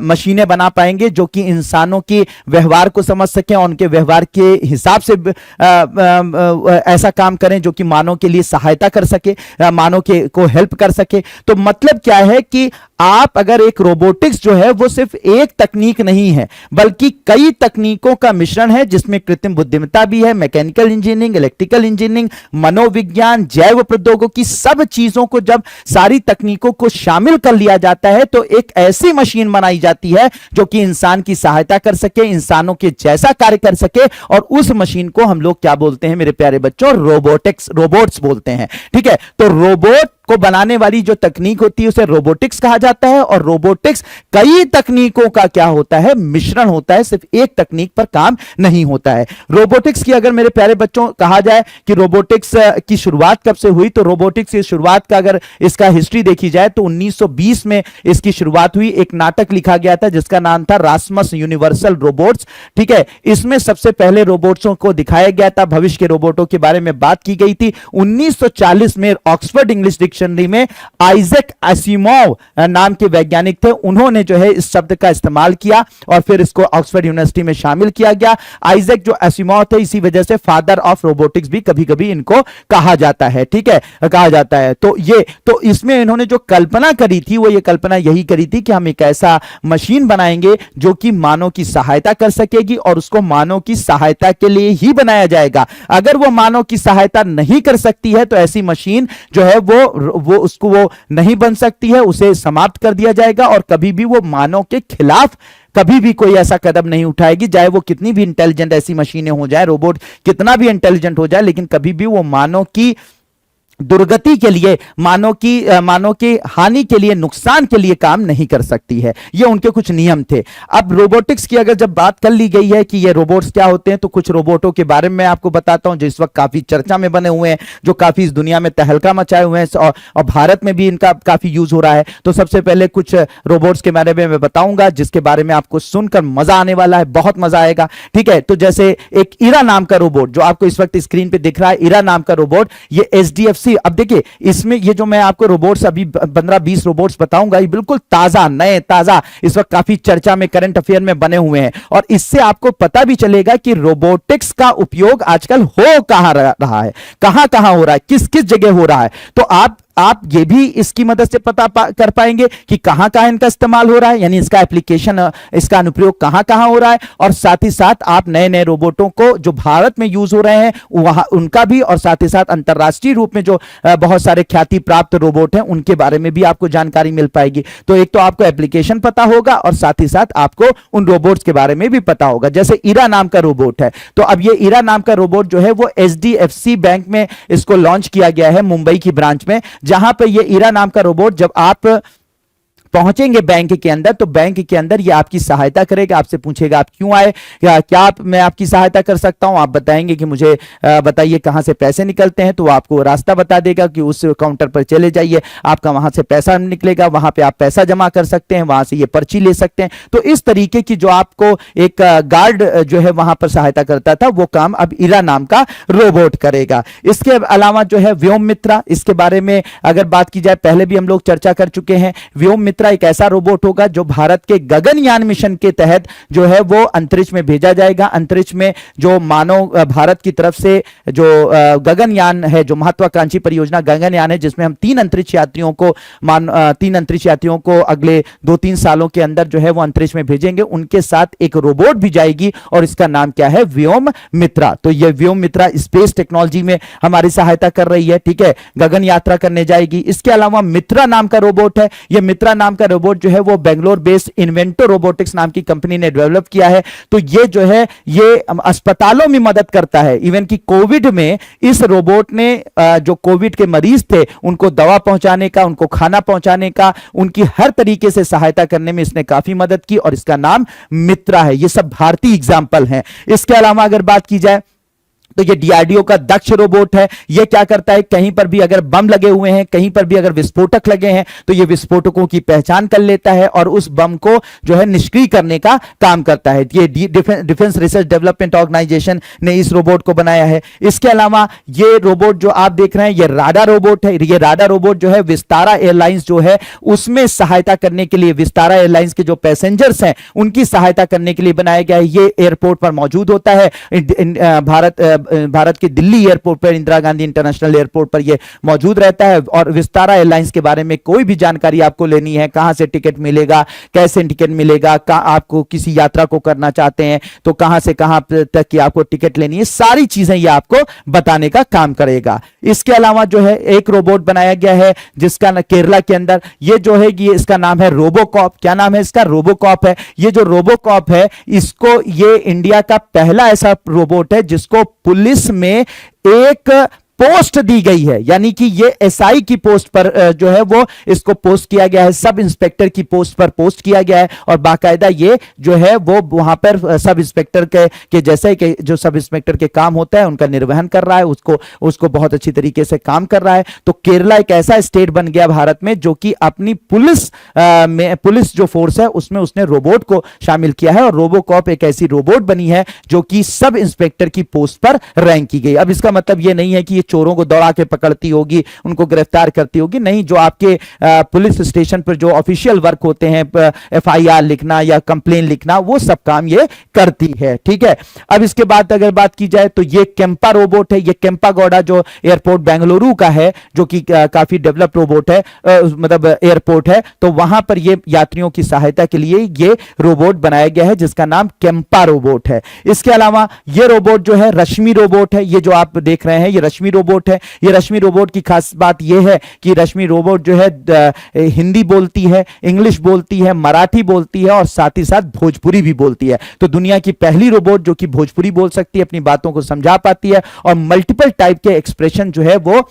मशीनें बना पाएंगे जो कि इंसानों की व्यवहार को समझ सकें और उनके व्यवहार के हिसाब से ऐसा काम करें जो कि मानव के लिए सहायता कर सके, मानव को हेल्प कर सके। तो मतलब क्या है कि आप अगर एक रोबोटिक्स जो है वो सिर्फ एक तकनीक नहीं है, बल्कि कई तकनीकों का मिश्रण है, जिसमें कृत्रिम बुद्धिमत्ता भी है, मैकेनिकल इंजीनियरिंग, इलेक्ट्रिकल इंजीनियरिंग, मनोविज्ञान, जैव प्रौद्योगिकी, सब चीजों को जब सारी तकनीकों को शामिल कर लिया जाता है तो एक ऐसी मशीन बनाई जाती है जो कि इंसान की सहायता कर सके, इंसानों के जैसा कार्य कर सके, और उस मशीन को हम लोग क्या बोलते हैं मेरे प्यारे बच्चों? रोबोट्स बोलते हैं। ठीक है, तो रोबोट को बनाने वाली जो तकनीक होती है उसे रोबोटिक्स कहा जाता है, और रोबोटिक्स कई तकनीकों का क्या होता है? मिश्रण होता है, सिर्फ एक तकनीक पर काम नहीं होता है। रोबोटिक्स की अगर मेरे प्यारे बच्चों कहा जाए कि रोबोटिक्स की शुरुआत कब से हुई, तो रोबोटिक्स की शुरुआत का अगर इसका हिस्ट्री देखी जाए तो 1920 में इसकी शुरुआत हुई। एक नाटक लिखा गया था जिसका नाम था रासमस यूनिवर्सल रोबोट्स। ठीक है, इसमें सबसे पहले रोबोट्सों को दिखाया गया था, भविष्य के रोबोटों के बारे में बात की गई थी। 1940 में ऑक्सफोर्ड इंग्लिश डिक्शनरी में आइजैक एसिमोव नाम के वैज्ञानिक थे, उन्होंने जो है इस शब्द का इस्तेमाल किया और फिर इसको ऑक्सफोर्ड यूनिवर्सिटी में शामिल किया गया। आइजैक जो एसिमोव थे, इसी वजह से फादर ऑफ रोबोटिक्स भी कभी कभी इनको कहा जाता है। ठीक है, कहा जाता है। तो इसमें इन्होंने जो कल्पना करी थी वो ये कल्पना यही करी थी कि हम एक ऐसा मशीन बनाएंगे जो कि मानव की सहायता कर सकेगी, और उसको मानव की सहायता के लिए ही बनाया जाएगा। अगर वो मानव की सहायता नहीं कर सकती है तो ऐसी मशीन जो है वो नहीं बन सकती है, उसे समाप्त कर दिया जाएगा, और कभी भी वो मानव के खिलाफ कभी भी कोई ऐसा कदम नहीं उठाएगी, चाहे वो कितनी भी इंटेलिजेंट ऐसी मशीनें हो जाए, रोबोट कितना भी इंटेलिजेंट हो जाए, लेकिन कभी भी वो मानव की दुर्गति के लिए, मानव की हानि के लिए, नुकसान के लिए काम नहीं कर सकती है। ये उनके कुछ नियम थे। अब रोबोटिक्स की अगर जब बात कर ली गई है कि ये रोबोट्स क्या होते हैं, तो कुछ रोबोटों के बारे में आपको बताता हूं जो इस वक्त काफी चर्चा में बने हुए हैं, जो काफी इस दुनिया में तहलका मचाए हुए हैं, और भारत में भी इनका काफी यूज हो रहा है। तो सबसे पहले कुछ रोबोट्स के बारे में मैं बताऊंगा जिसके बारे में आपको सुनकर मजा आने वाला है, बहुत मजा आएगा। ठीक है, तो जैसे एक इरा नाम का रोबोट जो आपको इस वक्त स्क्रीन पे दिख रहा है, इरा नाम का रोबोट, ये एचडीएफसी। अब देखिए, इसमें ये जो मैं आपको रोबोट्स अभी 15-20 रोबोट्स बताऊंगा, ये बिल्कुल ताजा इस वक्त काफी चर्चा में, करंट अफेयर में बने हुए हैं, और इससे आपको पता भी चलेगा कि रोबोटिक्स का उपयोग आजकल हो कहां रहा है, कहां हो रहा है, किस किस जगह हो रहा है। तो आप ये भी इसकी मदद से पता कर पाएंगे कि कहां इनका इस्तेमाल हो रहा है, यानी इसका एप्लीकेशन, इसका अनुप्रयोग कहां हो रहा है, और साथ ही साथ आप नए रोबोटों को जो भारत में यूज हो रहे हैं वहां उनका भी, और साथ ही साथ अंतरराष्ट्रीय रूप में जो बहुत सारे ख्याति प्राप्त रोबोट हैं उनके बारे में भी आपको जानकारी मिल पाएगी। तो एक तो आपको एप्लीकेशन पता होगा और साथ ही साथ आपको उन रोबोट्स के बारे में भी पता होगा। जैसे इरा नाम का रोबोट है, तो अब ये इरा नाम का रोबोट जो है वो एचडीएफसी बैंक में इसको लॉन्च किया गया है, मुंबई की ब्रांच में, जहां पे ये इरा नाम का रोबोट जब आप पहुंचेंगे बैंक के अंदर, तो बैंक के अंदर ये आपकी सहायता करेगा, आपसे पूछेगा आप क्यों आए, क्या मैं आपकी सहायता कर सकता हूं। आप बताएंगे कि मुझे बताइए कहां से पैसे निकलते हैं, तो वो आपको रास्ता बता देगा कि उस काउंटर पर चले जाइए, आपका वहां से पैसा निकलेगा, वहां पे आप पैसा जमा कर सकते हैं, वहां से ये पर्ची ले सकते हैं। तो इस तरीके की जो आपको एक गार्ड जो है वहां पर सहायता करता था, वो काम अब इरा नाम का रोबोट करेगा। इसके अलावा जो है व्योम मित्रा, इसके बारे में अगर बात की जाए, पहले भी हम लोग चर्चा कर चुके हैं। व्योम मित्रा एक ऐसा रोबोट होगा जो भारत के गगनयान मिशन के तहत जो है वो अंतरिक्ष में भेजा जाएगा। अंतरिक्ष में जो मानव भारत की तरफ से जो गगनयान है, जो महत्वाकांक्षी परियोजना गगनयान है, जिसमें हम 3 अंतरिक्ष यात्रियों को अगले 2-3 सालों के अंदर जो है वो अंतरिक्ष में भेजेंगे, उनके साथ एक रोबोट भी जाएगी और इसका नाम क्या है, व्योम मित्रा। तो ये व्योम मित्रा स्पेस टेक्नोलॉजी में हमारी सहायता कर रही है, ठीक है, गगन यात्रा करने जाएगी। इसके अलावा मित्रा नाम का रोबोट है, ये मित्रा नाम का रोबोट जो है वो बेंगलोर बेस्ड इन्वेंटो रोबोटिक्स नाम की कंपनी ने डेवलप किया है। तो ये जो है ये अस्पतालों में मदद करता है। इवन कि कोविड में इस रोबोट ने जो कोविड के मरीज थे उनको दवा पहुंचाने का, उनको खाना पहुंचाने का, उनकी हर तरीके से सहायता करने में इसने काफी मदद की और इसका नाम मित्रा है। ये सब भारतीय एग्जाम्पल हैं। इसके अलावा अगर बात की जाए तो ये डीआरडीओ का दक्ष रोबोट है। ये क्या करता है, कहीं पर भी अगर बम लगे हुए हैं, कहीं पर भी अगर विस्फोटक लगे हैं तो ये विस्फोटकों की पहचान कर लेता है और उस बम को जो है निष्क्रिय करने का काम करता है। ये डिफेंस रिसर्च डेवलपमेंट ऑर्गेनाइजेशन ने इस रोबोट को बनाया है। इसके अलावा ये रोबोट जो आप देख रहे हैं ये राडा रोबोट है। ये राडा रोबोट जो है विस्तारा एयरलाइंस जो है उसमें सहायता करने के लिए, विस्तारा एयरलाइंस के जो पैसेंजर्स हैं उनकी सहायता करने के लिए बनाया गया है। ये एयरपोर्ट पर मौजूद होता है। भारत के दिल्ली एयरपोर्ट पर, इंदिरा गांधी इंटरनेशनल एयरपोर्ट पर यह मौजूद रहता है। और विस्तारा एयरलाइंस के बारे में कोई भी जानकारी आपको लेनी है, कहां से टिकट मिलेगा, कैसे टिकट मिलेगा, आपको किसी यात्रा को करना चाहते हैं तो कहां से कहां तक की आपको टिकट लेनी है, सारी चीजें यह आपको बताने का काम करेगा। इसके अलावा जो है एक रोबोट बनाया गया है जिसका केरला के अंदर ये जो है ये इसका नाम है रोबोकॉप। क्या नाम है इसका, रोबोकॉप है। ये जो रोबोकॉप है इसको, ये इंडिया का पहला ऐसा रोबोट है जिसको पुलिस में एक पोस्ट दी गई है, यानी कि ये एसआई की पोस्ट पर जो है वो इसको पोस्ट किया गया है, सब इंस्पेक्टर की पोस्ट पर पोस्ट किया गया है और बाकायदा ये जो है वो वहां पर सब इंस्पेक्टर के जैसे कि जो सब इंस्पेक्टर के काम होता है उनका निर्वहन कर रहा है, उसको बहुत अच्छी तरीके से काम कर रहा है। तो केरला एक ऐसा स्टेट बन गया भारत में जो कि अपनी पुलिस जो फोर्स है उसमें उसने रोबोट को शामिल किया है और रोबोकॉप एक ऐसी रोबोट बनी है जो कि सब इंस्पेक्टर की पोस्ट पर रैंक की गई। अब इसका मतलब ये नहीं है कि चोरों को दौड़ा के पकड़ती होगी, उनको गिरफ्तार करती होगी, नहीं। जो आपके पुलिस स्टेशन पर जो ऑफिशियल वर्क होते हैं, एफआईआर लिखना या कंप्लेन लिखना, वो सब काम ये करती है, ठीक है। अब इसके बाद अगर बात की जाए तो ये केम्पा रोबोट है। ये केम्पागौड़ा जो एयरपोर्ट बेंगलुरु का है जो कि काफी डेवलप रोबोट है, मतलब एयरपोर्ट है, तो वहां पर ये यात्रियों की सहायता के लिए ये रोबोट बनाया गया है जिसका नाम केम्पा रोबोट है। इसके अलावा ये रोबोट जो है रश्मि रोबोट है। ये जो आप देख रहे हैं ये रश्मि रोबोट है। ये रश्मि रोबोट की खास बात यह है कि रश्मि रोबोट जो है हिंदी बोलती है, इंग्लिश बोलती है, मराठी बोलती है और साथ ही साथ भोजपुरी भी बोलती है। तो दुनिया की पहली रोबोट जो कि भोजपुरी बोल सकती है, अपनी बातों को समझा पाती है और मल्टीपल टाइप के एक्सप्रेशन जो है वो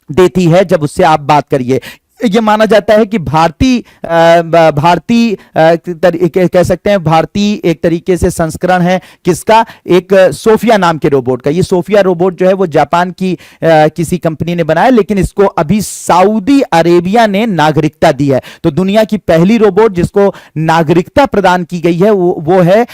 देती है जब उससे आप बात करिए। ये माना जाता है कि भारतीय कह सकते हैं भारतीय एक तरीके से संस्करण है किसका, एक सोफिया नाम के रोबोट का। ये सोफिया रोबोट जो है वो जापान की किसी कंपनी ने बनाया, लेकिन इसको अभी सऊदी अरेबिया ने नागरिकता दी है। तो दुनिया की पहली रोबोट जिसको नागरिकता प्रदान की गई है वो है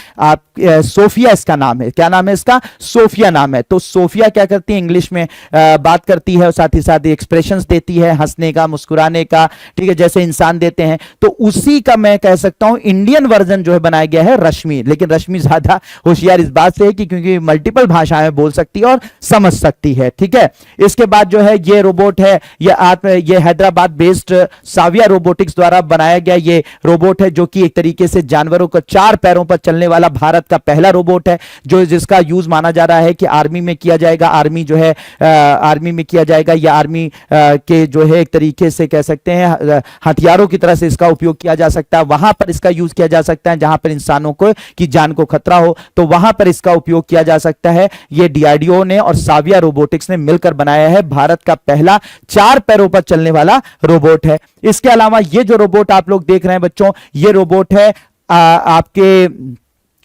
सोफिया, इसका नाम है। क्या नाम है इसका, सोफिया नाम है। तो सोफिया क्या करती है, इंग्लिश में बात करती है और साथ ही साथ एक्सप्रेशंस देती है, हंसने का, मुस्कुराने का, ठीक है, जैसे इंसान देते हैं। तो उसी का मैं कह सकता हूं इंडियन वर्जन जो है बनाया गया है रश्मि। लेकिन रश्मि ज्यादा होशियार इस बात से है कि क्योंकि मल्टीपल भाषाएं बोल सकती है और समझ सकती है, ठीक है। इसके बाद जो है ये रोबोट है, ये हैदराबाद बेस्ड साविया रोबोटिक्स द्वारा बनाया गया ये रोबोट है जो कि एक तरीके से जानवरों को 4 पैरों पर चलने वाला भारत का पहला रोबोट है, जो जिसका यूज माना जा रहा है कि आर्मी में किया जाएगा। आर्मी जो है आर्मी में किया जाएगा या आर्मी के जो है एक तरीके से कह सकते हैं हथियारों की तरह से इसका उपयोग किया जा सकता है। वहां पर इसका यूज किया जा सकता है जहां पर इंसानों को की जान को खतरा हो, तो वहां पर इसका उपयोग किया जा सकता है। ये डीआरडीओ ने और साविया रोबोटिक्स ने मिलकर बनाया है भारत का पहला 4 पैरों पर चलने वाला रोबोट है। इसके अलावा ये जो रोबोट आप लोग देख रहे हैं बच्चों, ये रोबोट है आपके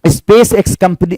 space x company,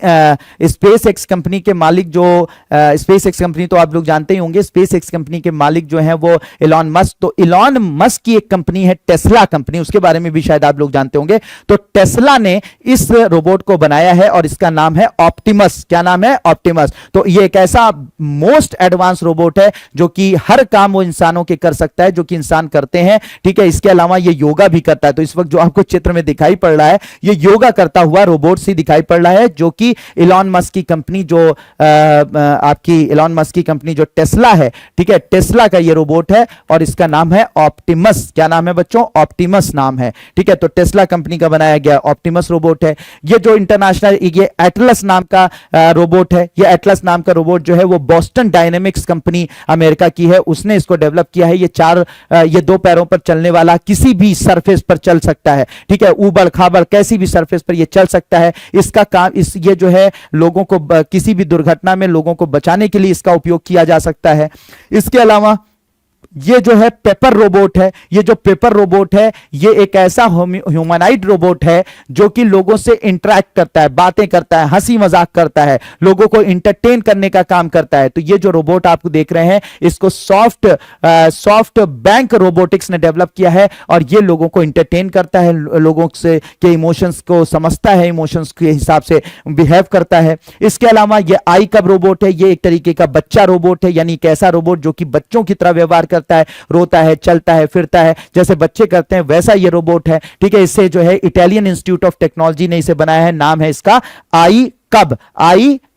space x company के मालिक जो, स्पेस एक्स कंपनी तो आप लोग जानते ही होंगे, स्पेस एक्स कंपनी के मालिक जो हैं वो इलॉन मस्क। तो इलॉन मस्क की एक कंपनी है टेस्ला कंपनी, उसके बारे में भी शायद आप लोग जानते होंगे। तो टेस्ला ने इस रोबोट को बनाया है और इसका नाम है ऑप्टिमस। क्या नाम है? ऑप्टिमस। तो ये एक ऐसा मोस्ट एडवांस रोबोट है जो कि हर काम वो इंसानों के कर सकता है जो कि इंसान करते हैं, ठीक है। इसके अलावा ये योगा भी करता है। तो इस वक्त जो आपको चित्र में दिखाई पड़ रहा है ये योगा करता हुआ रोबोट दिखाई पड़ रहा है, जो कि इलॉन मस्क की कंपनी जो आपकी इलॉन मस्क की कंपनी जो टेस्ला है, ठीक है, टेस्ला का ये रोबोट है और इसका नाम है ऑप्टिमस। क्या नाम है बच्चों? ऑप्टिमस नाम है, ठीक है। तो टेस्ला कंपनी का बनाया गया ऑप्टिमस रोबोट है। ये जो इंटरनेशनल ये एटलस नाम का रोबोट है, ये एटलस नाम का रोबोट जो है वो बोस्टन डायनेमिक्स कंपनी अमेरिका की है, उसने इसको डेवलप किया है। ये दो पैरों पर चलने वाला, किसी भी सरफेस पर चल सकता है, ठीक है, ऊबड़ खाबड़ कैसी भी सरफेस पर ये चल सकता है। इसका काम ये जो है लोगों को किसी भी दुर्घटना में लोगों को बचाने के लिए इसका उपयोग किया जा सकता है। इसके अलावा ये जो है पेपर रोबोट है, ये जो पेपर रोबोट है ये एक ऐसा ह्यूमनाइड रोबोट है जो कि लोगों से इंटरेक्ट करता है, बातें करता है, हंसी मजाक करता है, लोगों को इंटरटेन करने का काम करता है। तो ये जो रोबोट आपको देख रहे हैं इसको सॉफ्ट बैंक रोबोटिक्स ने डेवलप किया है और ये लोगों को इंटरटेन करता है, लोगों से के इमोशंस को समझता है, इमोशंस के हिसाब से बिहेव करता है। इसके अलावा ये आई कब रोबोट है, ये एक तरीके का बच्चा रोबोट है, यानी एक ऐसा रोबोट जो कि बच्चों की तरह व्यवहार करता है, रोता है, चलता है, फिरता है, जैसे बच्चे करते हैं वैसा ये रोबोट है, ठीक है। इससे जो है इटालियन इंस्टीट्यूट ऑफ टेक्नोलॉजी ने इसे बनाया है, नाम है इसका आई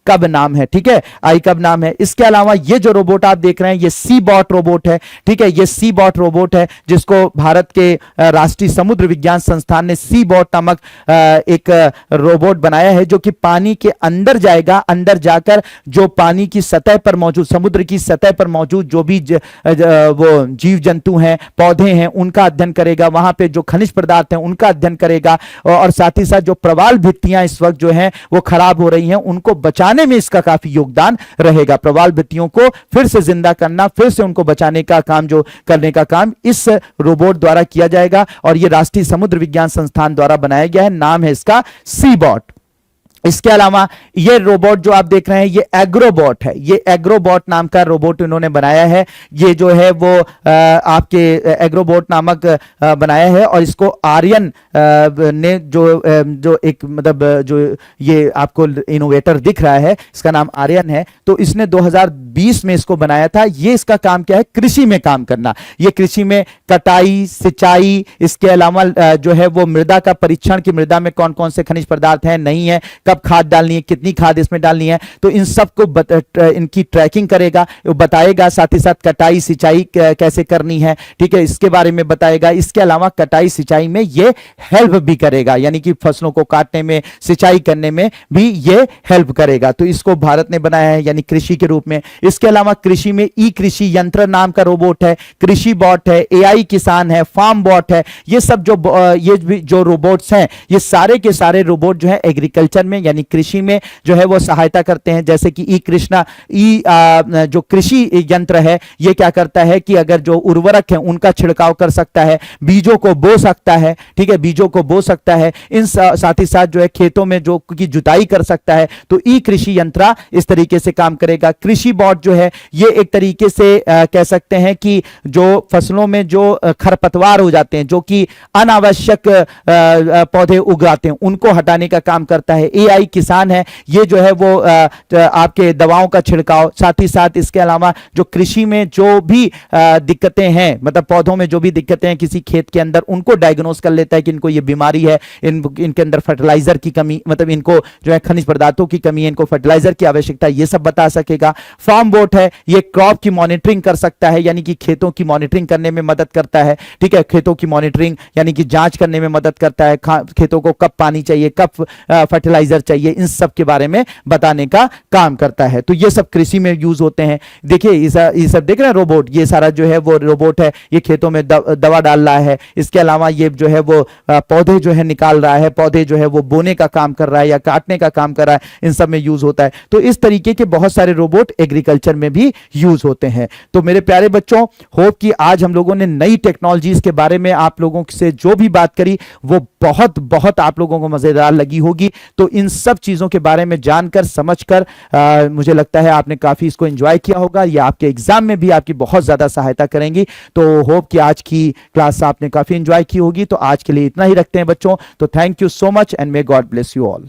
कब नाम है, ठीक है, आई कब नाम है। इसके अलावा ये जो रोबोट आप देख रहे हैं ये सी बॉट रोबोट है, ठीक है, ये सी बॉट रोबोट है जिसको भारत के राष्ट्रीय समुद्र विज्ञान संस्थान ने सी बॉट नामक एक रोबोट बनाया है जो कि पानी के अंदर जाएगा, अंदर जाकर जो पानी की सतह पर मौजूद, समुद्र की सतह पर मौजूद जो भी वो जीव जंतु हैं, पौधे हैं, उनका अध्ययन करेगा, वहां पे जो खनिज पदार्थ हैं उनका अध्ययन करेगा और साथ ही साथ जो प्रवाल भित्तियां इस वक्त जो हैं वो खराब हो रही हैं उनको बचाने में इसका काफी योगदान रहेगा। प्रवाल भित्तियों को फिर से जिंदा करना, फिर से उनको बचाने का काम, जो करने का काम इस रोबोट द्वारा किया जाएगा और यह राष्ट्रीय समुद्र विज्ञान संस्थान द्वारा बनाया गया है, नाम है इसका सी बॉट। इसके अलावा ये रोबोट जो आप देख रहे हैं ये एग्रोबॉट है, ये एग्रोबॉट नाम का रोबोट इन्होंने बनाया है। ये जो है वो आपके एग्रोबॉट नामक बनाया है और इसको आर्यन ने जो एक मतलब जो ये आपको इनोवेटर दिख रहा है इसका नाम आर्यन है, तो इसने 2020 में इसको बनाया था। ये इसका काम क्या है? कृषि में काम करना। ये कृषि में कटाई, सिंचाई, इसके अलावा जो है वो मृदा का परीक्षण की मृदा में कौन कौन से खनिज पदार्थ हैं, नहीं है, कब खाद डालनी है, कितनी खाद इसमें डालनी है, तो इन सब को इनकी ट्रैकिंग करेगा, बताएगा, साथ ही साथ कटाई सिंचाई कैसे करनी है, ठीक है, इसके बारे में बताएगा। इसके अलावा कटाई सिंचाई में ये हेल्प भी करेगा, यानी कि फसलों को काटने में, सिंचाई करने में भी ये हेल्प करेगा। तो इसको भारत ने बनाया है यानी कृषि के रूप में। इसके अलावा कृषि में ई कृषि यंत्र नाम का रोबोट है, कृषि बॉट है, एआई किसान है, फार्म बॉट है। ये सब जो रोबोट्स हैं ये सारे के सारे रोबोट जो है एग्रीकल्चर में यानी कृषि में जो है वो सहायता करते हैं। जैसे कि जो कृषि यंत्र है ये क्या करता है कि अगर जो उर्वरक है उनका छिड़काव कर सकता है, बीजों को बो सकता है, ठीक है, बीजों को बो सकता है, इन साथ ही साथ जो है खेतों में जो की जुताई कर सकता है। तो ई कृषि यंत्र इस तरीके से काम करेगा। कृषि बॉट जो है ये एक तरीके से कह सकते हैं कि जो फसलों में जो खरपतवार हो जाते हैं, जो कि अनावश्यक पौधे उगाते हैं, उनको हटाने का काम करता है। एआई किसान है, ये जो है वो आपके दवाओं का छिड़काव, साथ ही साथ इसके अलावा जो कृषि में जो भी दिक्कतें हैं, मतलब पौधों में जो भी दिक्कतें हैं किसी खेत के अंदर, उनको डायग्नोस कर लेता है कि इनको ये बीमारी है, इनके अंदर फर्टिलाइजर की कमी, मतलब इनको जो है खनिज पदार्थों की कमी है, इनको फर्टिलाइजर की आवश्यकता है, ये सब बता सकेगा। फार्म बोट है, ये क्रॉप की मॉनिटरिंग कर सकता है, यानी कि खेतों की मॉनिटरिंग करने में मदद करता है, ठीक है, खेतों की मॉनिटरिंग यानी कि जांच करने में मदद करता है, खेतों को कब पानी चाहिए, कब फर्टिलाइजर चाहिए, इन सब के बारे में बताने का काम करता है। तो ये सब कृषि में यूज होते हैं। देखिए ये सब देख रहे हैं रोबोट, ये सारा जो है वो रोबोट है, ये खेतों में दवा डाल रहा है। इसके अलावा ये जो है वो पौधे जो है निकाल रहा है, पौधे जो है वो बोने का काम कर रहा है या काटने का काम कर रहा है, इन सब में यूज होता है। तो इस तरीके के बहुत सारे रोबोट एग्रीकल्चर में भी यूज होते हैं। तो मेरे प्यारे बच्चों, होप कि आज हम लोगों ने नई टेक्नोलॉजीज के बारे में आप लोगों से जो भी बात करी वो बहुत बहुत आप लोगों को मजेदार लगी होगी। तो इन इन सब चीजों के बारे में जानकर समझकर मुझे लगता है आपने काफी इसको एंजॉय किया होगा। ये आपके एग्जाम में भी आपकी बहुत ज्यादा सहायता करेंगी। तो होप कि आज की क्लास आपने काफी एंजॉय की होगी। तो आज के लिए इतना ही रखते हैं बच्चों। तो thank you so much and may God bless you all.